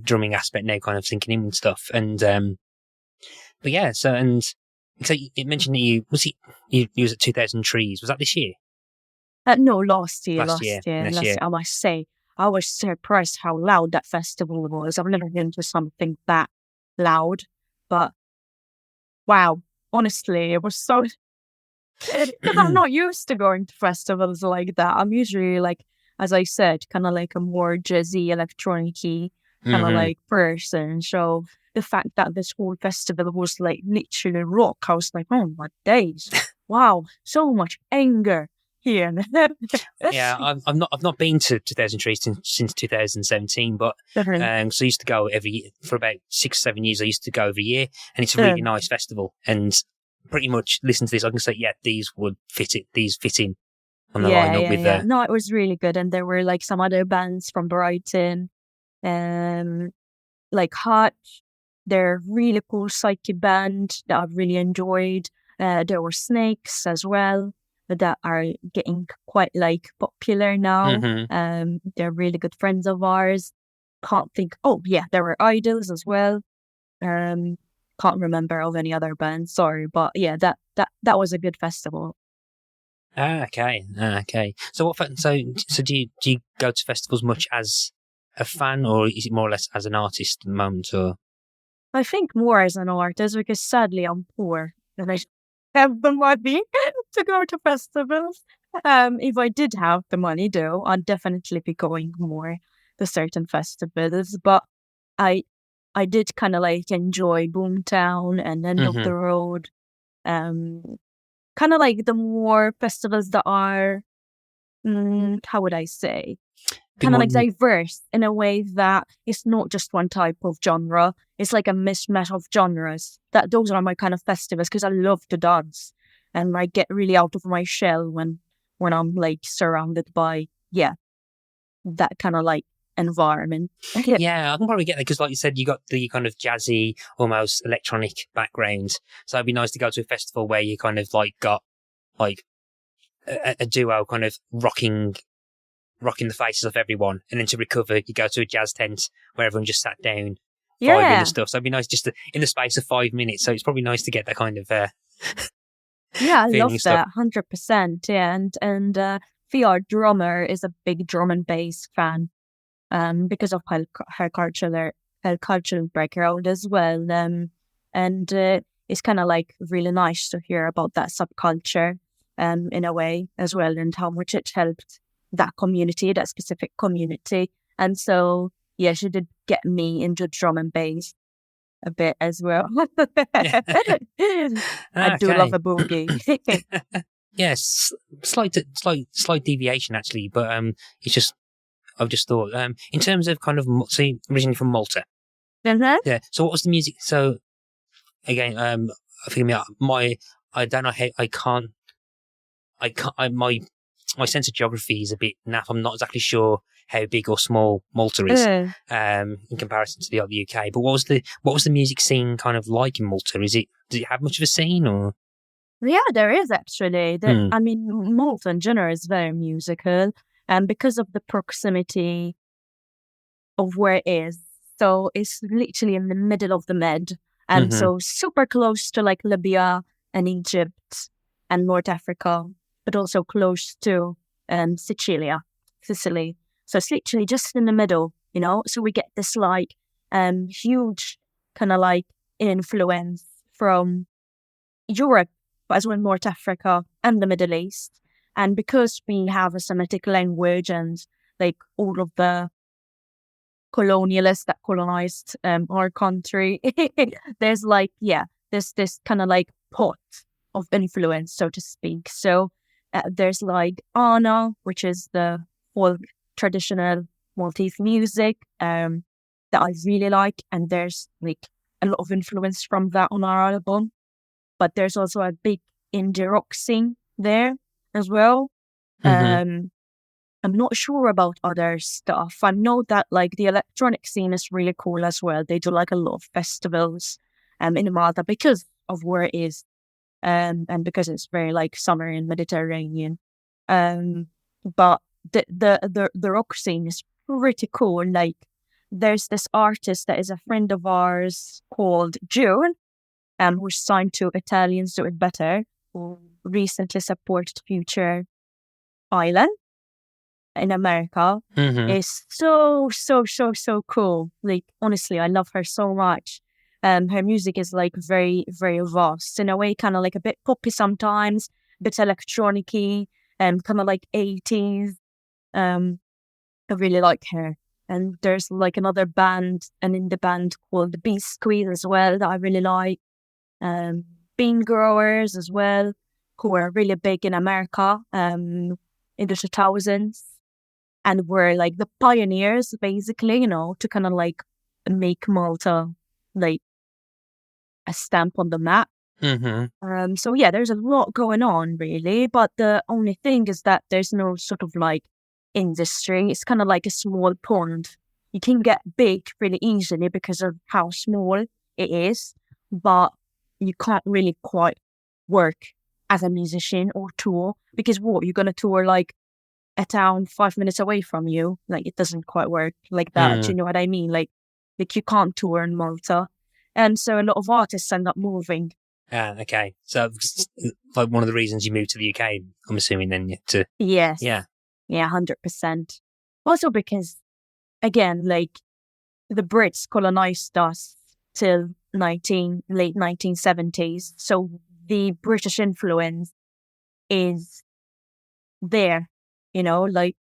drumming aspect now, kind of sinking in and stuff. And but yeah, so it mentioned that you was at 2000 Trees. Was that this year? No, last year. I must say, I was surprised how loud that festival was. I've never been to something that loud, but wow, honestly, it was so. I'm not used to going to festivals like that. I'm usually like, as I said, kind of like a more jazzy, electronic-y kind of like person. So the fact that this whole festival was like literally rock, I was like, oh my days, wow, so much anger. Yeah, I've not been to 2000 Trees since 2017, but so I used to go every year for about 6-7 years. I used to go every year, and it's a really nice festival. And pretty much listen to this, I can say, yeah, these would fit it. These fit in on the lineup with. No, it was really good, and there were like some other bands from Brighton, like Hot. They're a really cool psyche band that I've really enjoyed. There were Snakes as well, that are getting quite like popular now. They're really good friends of ours. Can't think. Oh yeah, there were Idols as well. Can't remember of any other bands. Sorry, but yeah, that was a good festival. Okay. So so do you go to festivals much as a fan, or is it more or less as an artist at the moment? Or I think more as an artist because sadly I'm poor and have the money to go to festivals. If I did have the money, though, I'd definitely be going more to certain festivals. But I, I did kind of like enjoy Boomtown and End of Hmm. the Road. Um, Kind of like the more festivals that are, how would I say, Bit kind of more. like diverse in a way that it's not just one type of genre. It's like a mismatch of genres. That those are my kind of festivals because I love to dance and I get really out of my shell when I'm like surrounded by that kind of like environment. Yeah, I can probably get there because, like you said, you got the kind of jazzy, almost electronic background. So it'd be nice to go to a festival where you kind of like got like a duo kind of rocking the faces of everyone, and then to recover, you go to a jazz tent where everyone just sat down, vibing and Yeah, stuff. So it'd be nice just to, in the space of 5 minutes. So it's probably nice to get that kind of yeah, I feeling love and stuff. that 100%. Yeah, and VR drummer is a big drum and bass fan. Because of her cultural background as well. And it's kind of like really nice to hear about that subculture, in a way as well, and how much it helped that community, that specific community. And so, yeah, she did get me into drum and bass a bit as well. Yeah. I do love Okay. a boogie. Yes. Slight deviation actually, but it's just I've just thought in terms of kind of see originally from Malta. Mhm. Yeah. So what was the music? So again, forgive me, I don't know how my sense of geography is a bit naff. I'm not exactly sure how big or small Malta is Uh, in comparison to the other UK. But what was the music scene kind of like in Malta? Does it have much of a scene or? Yeah, there is actually. Hmm. I mean, Malta in general is very musical, and because of the proximity of where it is, so it's literally in the middle of the Med, and Mm-hmm. so super close to like Libya and Egypt and North Africa, but also close to Sicily. So it's literally just in the middle, you know. So we get this like huge kind of like influence from Europe, as well North Africa and the Middle East. And because we have a Semitic language and like all of the colonialists that colonized our country, there's like, there's this kind of like pot of influence, so to speak. So there's like Anna, which is the folk traditional Maltese music that I really like. And there's like a lot of influence from that on our album, but there's also a big indie rock scene there as well. Mm-hmm. Um, I'm not sure about other stuff. I know that like the electronic scene is really cool as well. They do like a lot of festivals in Malta because of where it is, and because it's very like summer and Mediterranean. Um, but the rock scene is pretty cool. Like there's this artist that is a friend of ours called June, who's signed to Italians Do It Better, who recently supported Future Island in America. Mm-hmm. Is so cool. Like honestly, I love her so much. Her music is like very, very vast in a way, kind of like a bit poppy sometimes, a bit electronic-y, kind of like 80s. Um, I really like her. And there's like another band, an indie band called the Beast Squeeze as well that I really like. um, Bean growers as well, who were really big in America in the 2000s and were like the pioneers, basically, you know, to kind of like make Malta like a stamp on the map. Mm-hmm. So yeah, there's a lot going on really, but the only thing is that there's no sort of like industry. It's kind of like a small pond. You can get big really easily because of how small it is, but you can't really quite work as a musician or tour because what you're gonna tour like a town 5 minutes away from you. Like it doesn't quite work like that. Do Mm. you know what I mean? Like you can't tour in Malta, and so a lot of artists end up moving. Ah, okay. So like one of the reasons you moved to the UK, I'm assuming then to Yes. yeah. Yeah, 100%. Also because, again, like the Brits colonized us till late 1970s. So the British influence is there, like,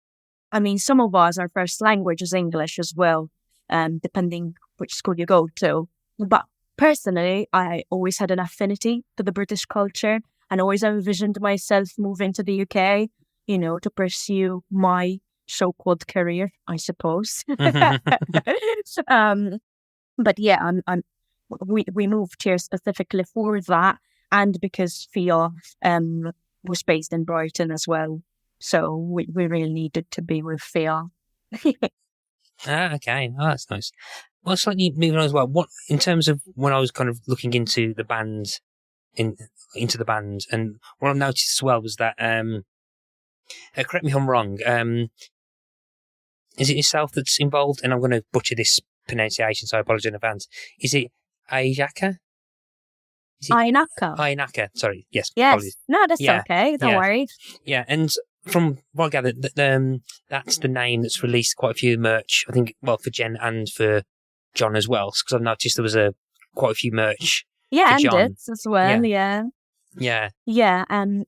I mean, some of us, our first language is English as well, depending which school you go to. But personally, I always had an affinity to the British culture and always envisioned myself moving to the UK, to pursue my so-called career, I suppose. um, but yeah, we moved here specifically for that, and because Fia was based in Brighton as well. So we really needed to be with Fia. Okay. Oh, that's nice. Well, slightly moving on as well. What, in terms of when I was kind of looking into the band, into the band, and what I've noticed as well was that, correct me if I'm wrong, is it yourself that's involved? And I'm going to butcher this pronunciation, so I apologise in advance. Is it Ayaka? Ainaka. Ainaka, sorry. Yes. Yes. Apologies. No, that's okay. Don't worry. Yeah, and from what I gather, that's the name that's released quite a few merch, I think, well, for Jen and for John as well, because I've noticed there was quite a few merch Yeah, for and John. it's as well, yeah. Yeah, and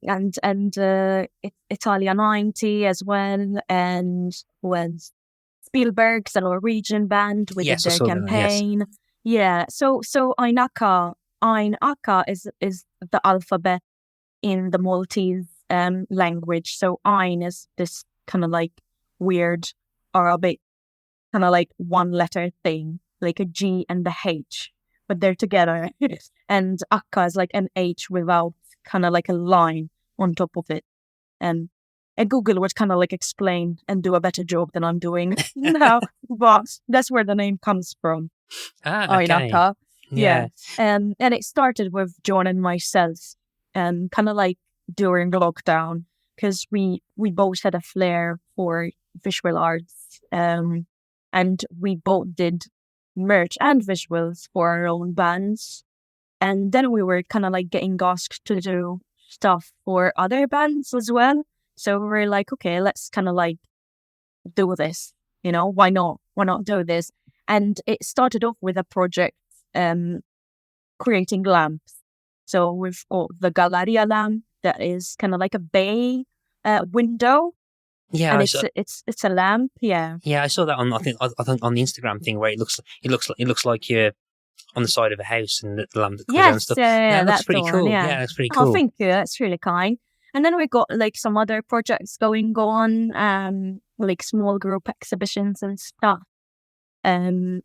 Italia 90 as well, and with Spielberg's a Norwegian band, we did their campaign. Yeah, so Ainaka is the alphabet in the Maltese language. So Ein is this kind of like weird Arabic kind of like one letter thing, like a G and a H, but they're together. And Akka is like an H without kind of like a line on top of it. And Google would kind of like explain and do a better job than I'm doing now, but that's where the name comes from. Okay. Ainaka. Yeah. And it started with John and myself, kind of like during the lockdown, because we both had a flair for visual arts, and we both did merch and visuals for our own bands. And then we were kind of like getting asked to do stuff for other bands as well. So we were like, okay, let's kind of like do this, why not? Why not do this? And it started off with a project creating lamps. So we've got the Galleria lamp that is kind of like a bay window. Yeah, and it's a lamp. Yeah. Yeah, I saw that on I think on the Instagram thing where it looks like you're on the side of a house and the lamp that comes down and stuff. Yeah, that's pretty cool. Yeah, that's pretty cool. Oh, thank you. That's really kind. And then we got like some other projects going on, like small group exhibitions and stuff. And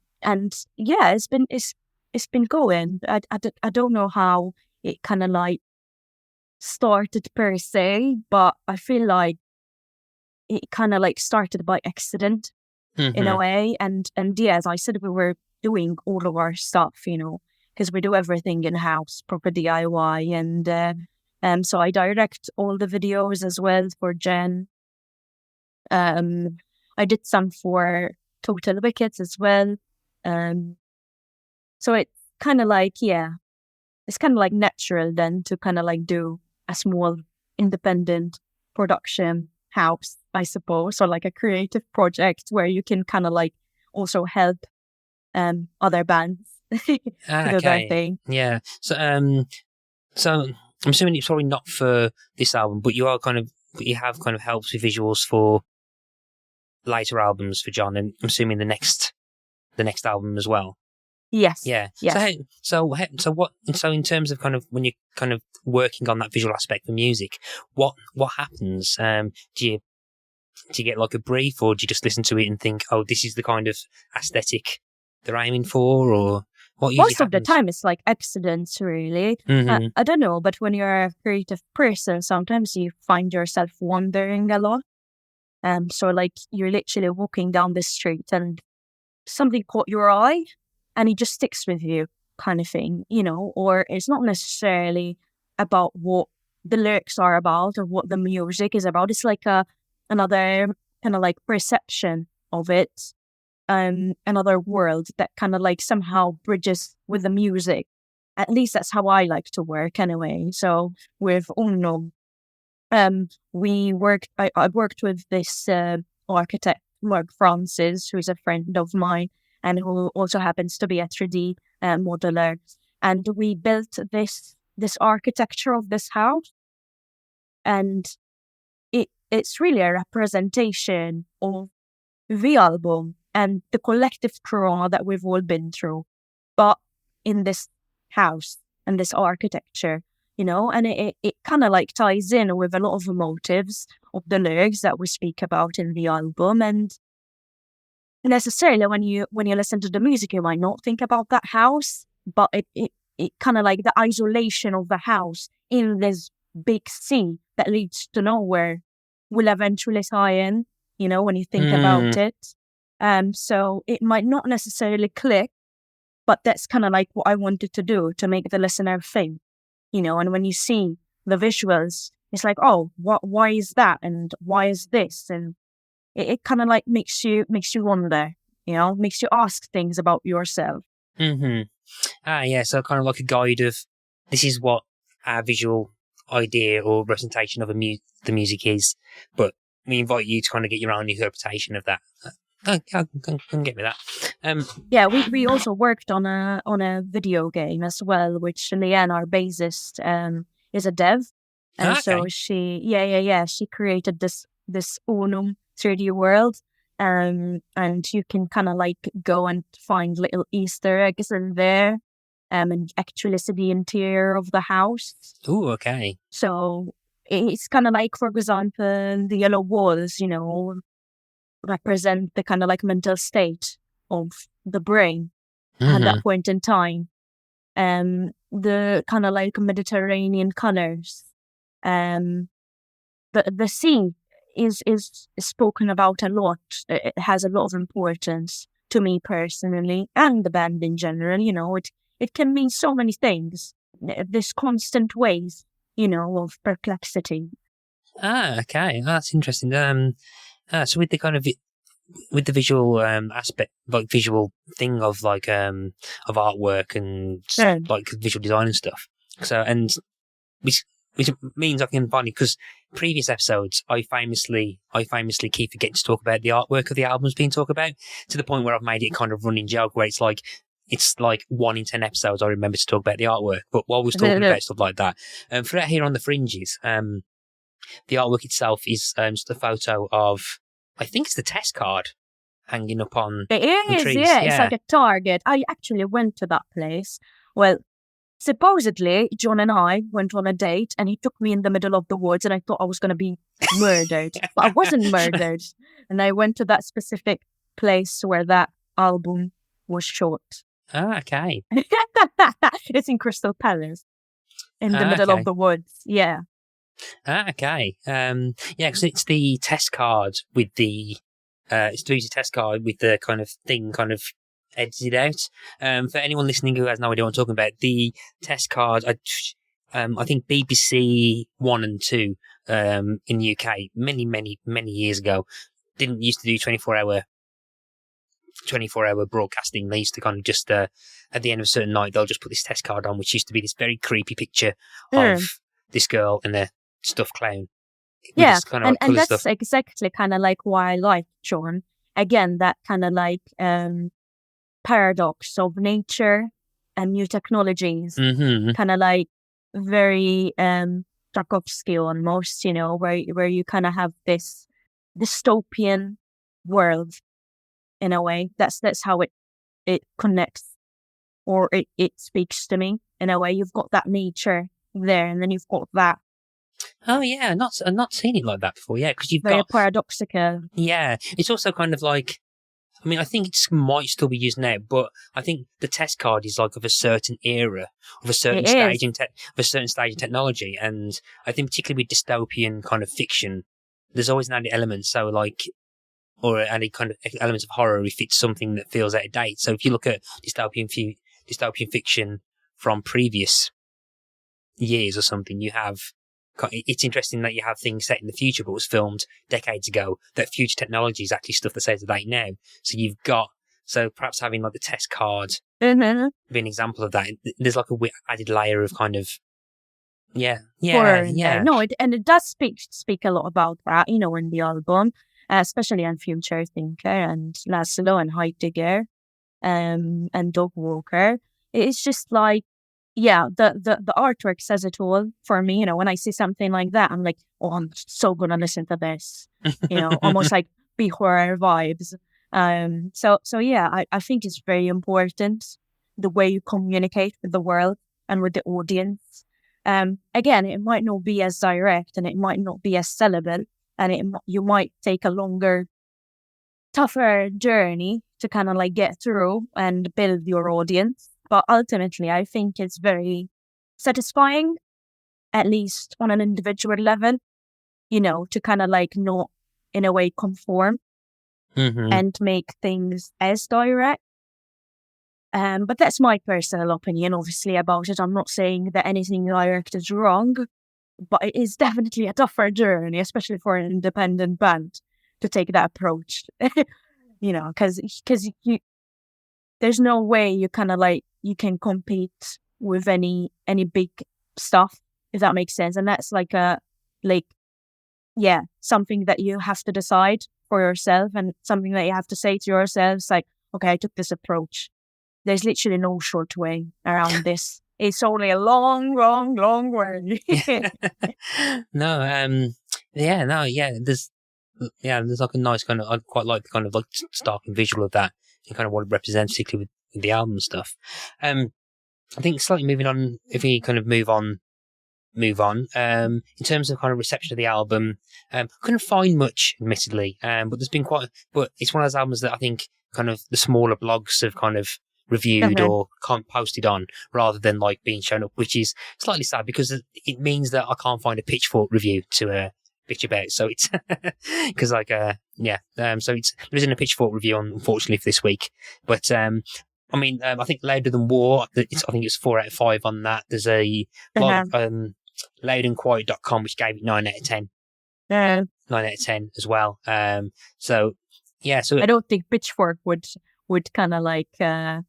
yeah, it's been going. I don't know how it kind of like started per se, but I feel like it kind of like started by accident in a way. And yeah, as I said, we were doing all of our stuff, because we do everything in house, proper DIY, and so I direct all the videos as well for Jen. I did some for Total Wickets as well. So it's kind of like, it's kind of like natural then to kind of like do a small independent production house, I suppose, or like a creative project where you can kind of like also help other bands to do their thing. Yeah. So I'm assuming it's probably not for this album, but you have kind of helped with visuals for later albums for John, and I'm assuming the next album as well. Yes. Yeah. Yes. So in terms of kind of when you're kind of working on that visual aspect for music, what happens? Do you get like a brief, or do you just listen to it and think, oh, this is the kind of aesthetic they're aiming for, or what usually Most of the time it's like accidents, really. I don't know, but when you're a creative person, sometimes you find yourself wandering a lot. So like you're literally walking down the street and something caught your eye and it just sticks with you, kind of thing, or it's not necessarily about what the lyrics are about or what the music is about. It's like another kind of like perception of it, another world that kind of like somehow bridges with the music. At least that's how I like to work anyway. So with Uno, I worked with this architect, Mark Francis, who's a friend of mine and who also happens to be a 3D modeler. And we built this this architecture of this house, and it's really a representation of the album and the collective trauma that we've all been through, but in this house and this architecture, and it kind of like ties in with a lot of the motives of the lyrics that we speak about in the album. And necessarily when you listen to the music, you might not think about that house, but it kind of like the isolation of the house in this big sea that leads to nowhere will eventually tie in, when you think about it. So it might not necessarily click, but that's kind of like what I wanted to do, to make the listener think, and when you see the visuals, it's like, oh, why is that? And why is this? And it kind of like makes you wonder, makes you ask things about yourself. Yeah, so kind of like a guide of, this is what our visual idea or representation of the music is, but we invite you to kind of get your own interpretation of that. I can get with that. Yeah, we also worked on a video game as well, which Leona, our bassist, is a dev, and so she created this Unum 3D world, and you can kind of like go and find little Easter eggs in there, and actually see the interior of the house. Oh, okay. So it's kind of like, for example, the yellow walls, represent the kind of like mental state of the brain at that point in time. The kind of like Mediterranean colors. The sea is spoken about a lot. It has a lot of importance to me personally, and the band in general. It can mean so many things. This constant wave, of perplexity. Okay, that's interesting. So with the kind of with the visual aspect, like visual thing of like of artwork and like visual design and stuff. So and which means I can find it, because previous episodes I famously keep forgetting to talk about the artwork of the albums being talked about, to the point where I've made it kind of running joke where it's like 1 in 10 episodes I remember to talk about the artwork. But while we're talking about stuff like that, for that here on the Fringes, the artwork itself is just a photo of, I think it's the test card hanging up on it is, trees. yeah. It's like a target. I actually went to that place. Well, supposedly, John and I went on a date, and he took me in the middle of the woods, and I thought I was going to be murdered. But I wasn't murdered. And I went to that specific place where that album was shot. Ah, okay. It's in Crystal Palace, in the middle of the woods. Yeah. Ah, okay. Yeah, because it's the test card with the it's the test card with the kind of thing kind of edited out. For anyone listening who has no idea what I'm talking about, the test card, I think BBC 1 and 2 in the UK many years ago didn't used to do 24-hour broadcasting. They used to kind of just at the end of a certain night, they'll just put this test card on, which used to be this very creepy picture of this girl and a stuffed clown. Yeah, kind of and that's stuff. exactly kind of like why I like John. Again, that kind of like paradox of nature and new technologies, kind of like very Tarkovsky almost, where you kind of have this dystopian world in a way. That's how it connects, or it speaks to me in a way. You've got that nature there, and then you've got that. Oh yeah, I've not seen it like that before. Yeah, because you've very got paradoxical. Yeah, it's also kind of like, I mean, I think it might still be used now, but I think the test card is like of a certain era, of a certain stage of a certain stage of technology, and I think particularly with dystopian kind of fiction, there's always an added element. So like, or added kind of elements of horror if it's something that feels out of date. So if you look at dystopian fiction from previous years or something, you have. It's interesting that you have things set in the future, but was filmed decades ago. That future technology is actually stuff that's out of date now. So perhaps having like the test card be an example of that. There's like a added layer of kind of horror in there. No, it does speak a lot about that, in the album, especially on Future Thinker and Laszlo and Heidegger, and Dog Walker. It's just like the artwork says it all for me. When I see something like that, I'm like, oh, I'm so gonna listen to this. Almost like be horror vibes. So yeah, I think it's very important the way you communicate with the world and with the audience. Again, it might not be as direct and it might not be as sellable, and you might take a longer, tougher journey to kind of like get through and build your audience. But ultimately, I think it's very satisfying, at least on an individual level, to kind of like not in a way conform and make things as direct. But that's my personal opinion, obviously, about it. I'm not saying that anything direct is wrong, but it is definitely a tougher journey, especially for an independent band, to take that approach. Because there's no way you kind of like you can compete with any big stuff, if that makes sense. And that's like something that you have to decide for yourself, and something that you have to say to yourselves, like, okay, I took this approach. There's literally no short way around this. It's only a long, long, long way. There's like a nice kind of, I quite like the kind of like stark and visual of that, and kind of what it represents, particularly with the album stuff. I think slightly moving on, if we kind of move on, in terms of kind of reception of the album, couldn't find much, admittedly, but it's one of those albums that I think kind of the smaller blogs have kind of reviewed or posted on, rather than like being shown up, which is slightly sad because it means that I can't find a Pitchfork review to bitch about. So it's because so there isn't a Pitchfork review on, unfortunately, for this week. But I think Louder Than War, I think it's 4 out of 5 on that. There's a blog, loudandquiet.com, which gave it 9 out of 10. 9 out of 10 as well. So I don't think Pitchfork would kind of like I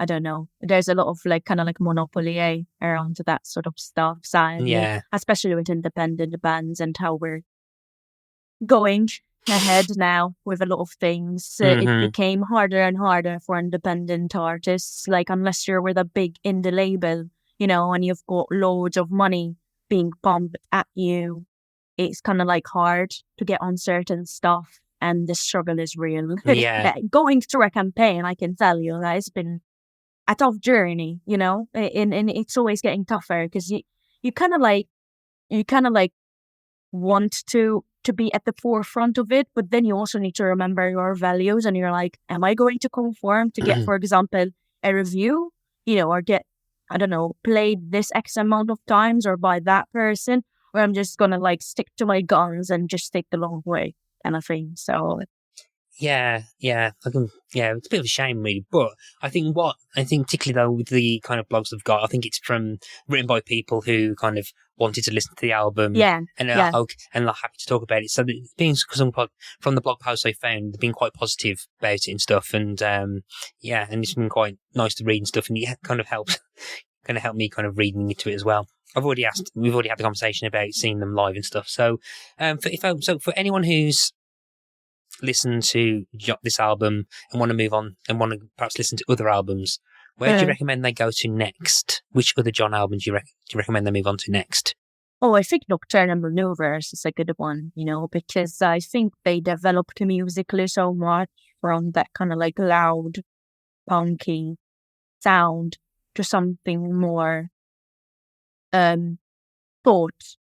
don't know. There's a lot of like kind of like monopoly around that sort of stuff, sadly, especially with independent bands and how we're going ahead now with a lot of things. It became harder and harder for independent artists, like unless you're with a big indie label, and you've got loads of money being pumped at you, it's kind of like hard to get on certain stuff. And the struggle is real. Yeah. Going through a campaign, I can tell you that it's been a tough journey, and it's always getting tougher because you kind of like want to be at the forefront of it, but then you also need to remember your values, and you're like, am I going to conform to get, for example, a review, or get, I don't know, played this X amount of times or by that person, or I'm just gonna like stick to my guns and just take the long way. Kind of thing. So it's a bit of a shame, really. But I think particularly though with the kind of blogs I've got, I think it's written by people who kind of wanted to listen to the album, and are happy to talk about it. So being from the blog posts I found, they've been quite positive about it and stuff, and and it's been quite nice to read and stuff, and it kind of helped me kind of reading into it as well. We've already had the conversation about seeing them live and stuff. So, for anyone who's listened to this album and want to move on and want to perhaps listen to other albums, where do you recommend they go to next? Which other John albums do you recommend they move on to next? Oh, I think Nocturnal Maneuvers is a good one, because I think they developed musically so much from that kind of like loud, punky sound to something more thought.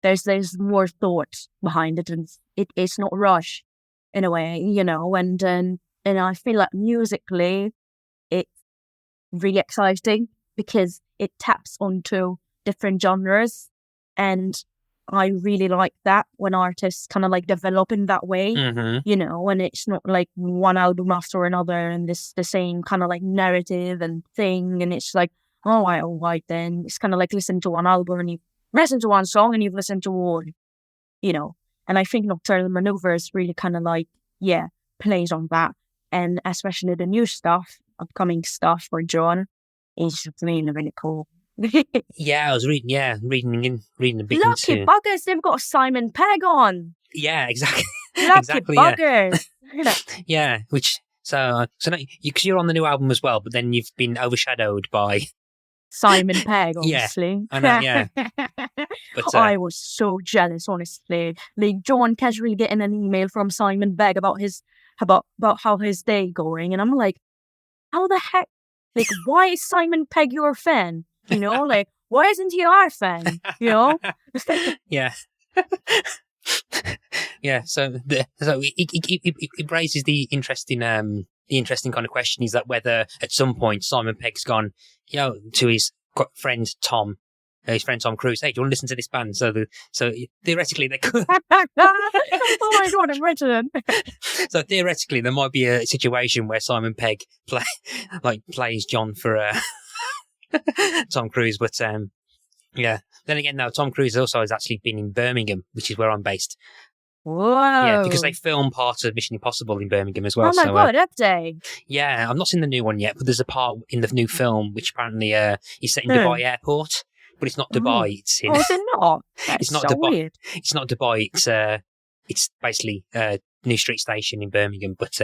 There's more thought behind it, and it's not rush in a way, and I feel like musically it's really exciting because it taps onto different genres, and I really like that when artists kind of like develop in that way, when it's not like one album after another and the same kind of like narrative and thing, and it's like, oh, all right, then it's kind of like listen to one album and you listen to one song and you've listened to all, and I think Nocturnal Maneuvers really kind of like, plays on that. And especially the new stuff, upcoming stuff for John is really, really cool. I was reading a bit Lucky into... buggers, they've got Simon Pegg on. Yeah, exactly. Lucky buggers. Yeah, which... So now, because you're on the new album as well, but then you've been overshadowed by Simon Pegg, Yeah, obviously. I know, yeah. But I was so jealous, honestly. Like John casually getting an email from Simon Pegg about how his day going, and I'm like, how the heck? Like, why is Simon Pegg your fan? You know, like, why isn't he our fan? You know? yeah. Yeah, so it raises the interesting kind of question is that whether at some point Simon Pegg's gone, to his friend Tom, his friend Tom Cruise, hey, do you want to listen to this band? So theoretically they could. Oh my God, imagine. So theoretically there might be a situation where Simon Pegg plays John for Tom Cruise, but yeah. Then again, now Tom Cruise also has actually been in Birmingham, which is where I'm based. Whoa. Yeah, because they film part of Mission Impossible in Birmingham as well. Oh my God, update. Yeah, I've not seen the new one yet, but there's a part in the new film which apparently is set in Dubai Airport, but it's not Dubai. It's in. Oh, is it not? That's it's not so Dubai. weird. It's not Dubai. It's basically New Street Station in Birmingham. But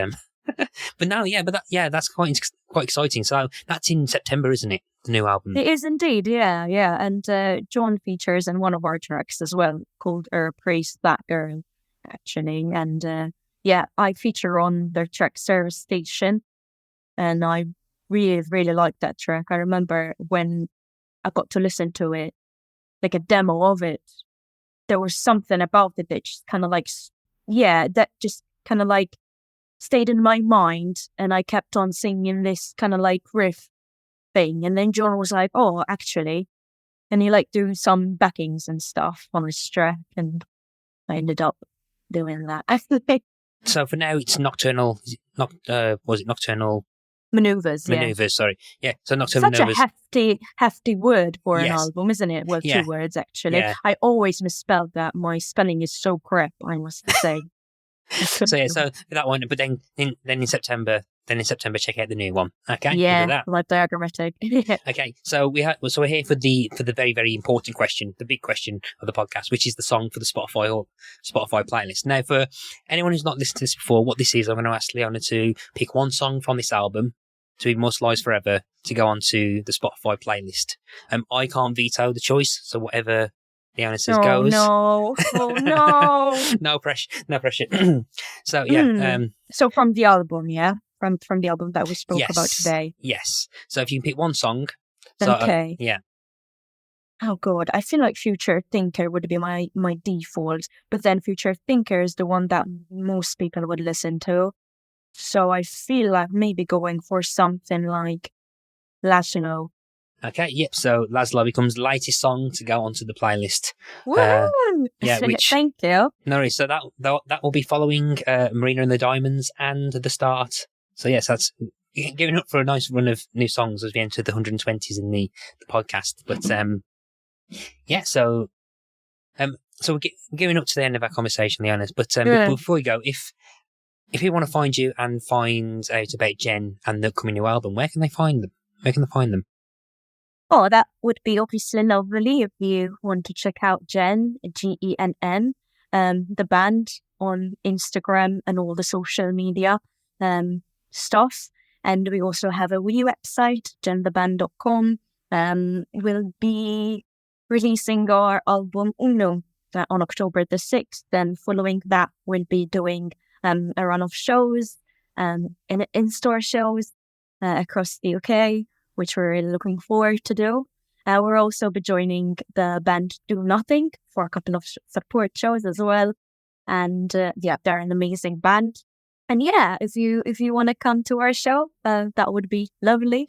but now, that's quite exciting. So that's in September, isn't it? The new album. It is indeed, yeah. And John features in one of our tracks as well, called Praise That Girl, actually. And I feature on their track Service Station, and I really, really like that track. I remember when I got to listen to it, like a demo of it, there was something about it that just kind of that just kind of like stayed in my mind, and I kept on singing this kind of like riff thing. And then John was like, oh, actually, and he doing some backings and stuff on his track, and I ended up doing that. So for now, it's Nocturnal. Was it Nocturnal Maneuvers? Maneuvers, sorry. Yeah, so Nocturnal Such Maneuvers. a hefty word for an album, isn't it? Well, 2 words, actually. Yeah. I always misspelled that. My spelling is so crap, I must say. So that one, but then in September, check out the new one. Okay, yeah, like diagrammatic. Okay, so we're here for the very, very important question, the big question of the podcast, which is the song for the Spotify playlist. Now, for anyone who's not listened to this before, what this is, I'm going to ask Leona to pick one song from this album to be Must Lies Forever to go onto the Spotify playlist. I can't veto the choice, so whatever Leona says goes. Oh no! No pressure. So yeah. So from the album, yeah. From the album that we spoke about today. Yes. So if you can pick one song. Okay. Yeah. Oh God, I feel like Future Thinker would be my default, but then Future Thinker is the one that most people would listen to. So I feel like maybe going for something like Laszlo. Okay, yep. So Laszlo becomes the latest song to go onto the playlist. Woo! Thank you. No worries. So that will be following Marina and the Diamonds and The Start. So yes, that's giving up for a nice run of new songs as we enter the 120s in the podcast. But so we're giving up to the end of our conversation, Leona. But before we go, if you want to find you and find out about Jen and the upcoming new album, where can they find them? Oh, that would be obviously lovely if you want to check out Jen, GENN, the band on Instagram and all the social media stuff. And we also have a wee website, gentheband.com. We'll be releasing our album Uno on October the 6th. Then following that, we'll be doing a run of shows, in-store shows across the UK, which we're really looking forward to do. We'll also be joining the band Do Nothing for a couple of support shows as well. And they're an amazing band. And if you want to come to our show, that would be lovely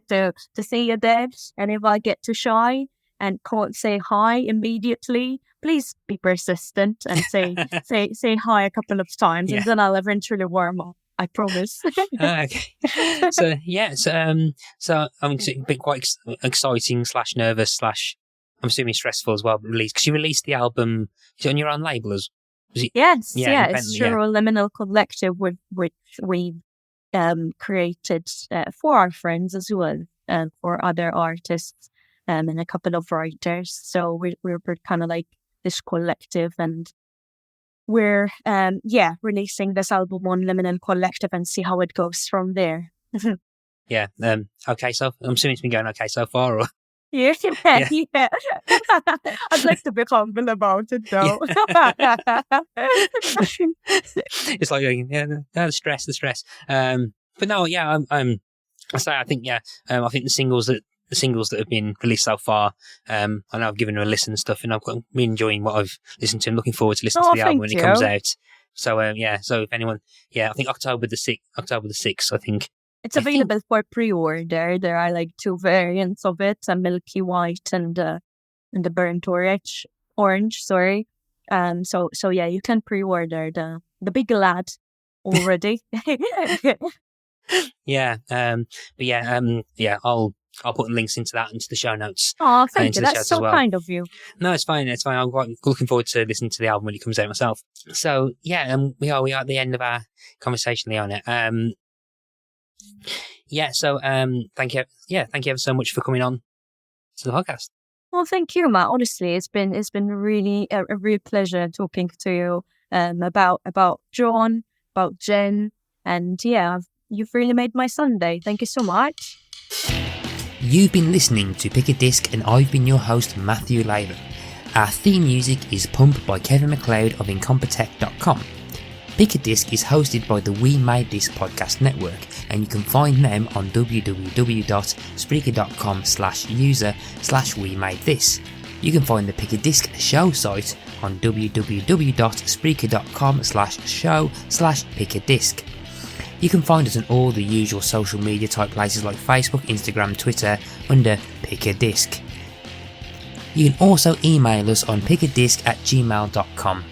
to see you there. And if I get too shy and can't say hi immediately, please be persistent and say hi a couple of times, and then I'll eventually warm up. I promise. Okay. So I'm been quite exciting / nervous / I'm assuming stressful as well. Because you released the album, is it on your own label as? Yes, it's True Liminal Collective, which we created for our friends as well, for other artists and a couple of writers. So we're kind of like this collective, and we're releasing this album on Liminal Collective and see how it goes from there. Yeah. Okay. So I'm assuming it's been going okay so far. Or Yeah. Yeah. Yeah. I'd like to be humble about it, though. It's like the stress. But no, yeah. I think I think the singles that have been released so far, I know I've given them a listen and stuff, and I've been enjoying what I've listened to. I'm looking forward to listening to the album when it comes out. So so if anyone, I think October the 6th, I think. It's available for pre-order. There are like 2 variants of it, a milky white and the burnt orange. Sorry. So yeah, you can pre-order the big lad already. Yeah. I'll put links into that into the show notes. Oh, thank into you. the That's show so as well. kind of you. No, it's fine. I'm quite looking forward to listening to the album when it comes out myself. So we are at the end of our conversation, Leona. So thank you ever so much for coming on to the podcast. Well, thank you, Matt. Honestly, it's been really a real pleasure talking to you about John, about Jen, and you've really made my Sunday. Thank you so much. You've been listening to Pick a Disc, and I've been your host, Matthew Latham. Our theme music is Pump by Kevin MacLeod of Incompetech.com. Pick a Disc is hosted by the We Made This podcast network, and you can find them on www.spreaker.com/user/WeMadeThis. You can find the Pick a Disc show site on www.spreaker.com/show/pickadisc. You can find us on all the usual social media type places like Facebook, Instagram, Twitter under Pick a Disc. You can also email us on pickadisc@gmail.com.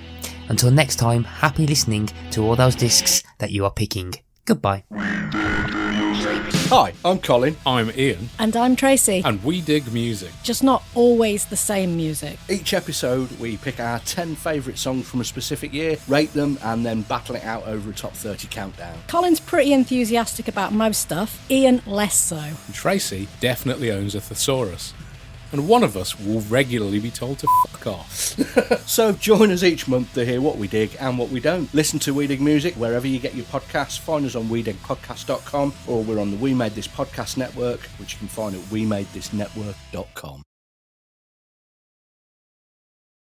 Until next time, happy listening to all those discs that you are picking. Goodbye. Hi, I'm Colin. I'm Ian. And I'm Tracy. And we dig music. Just not always the same music. Each episode, we pick our 10 favourite songs from a specific year, rate them, and then battle it out over a top 30 countdown. Colin's pretty enthusiastic about most stuff, Ian less so. And Tracy definitely owns a thesaurus. And one of us will regularly be told to fuck off. So join us each month to hear what we dig and what we don't. Listen to We Dig Music wherever you get your podcasts. Find us on wedigpodcast.com, or we're on the We Made This podcast network, which you can find at wemadethisnetwork.com.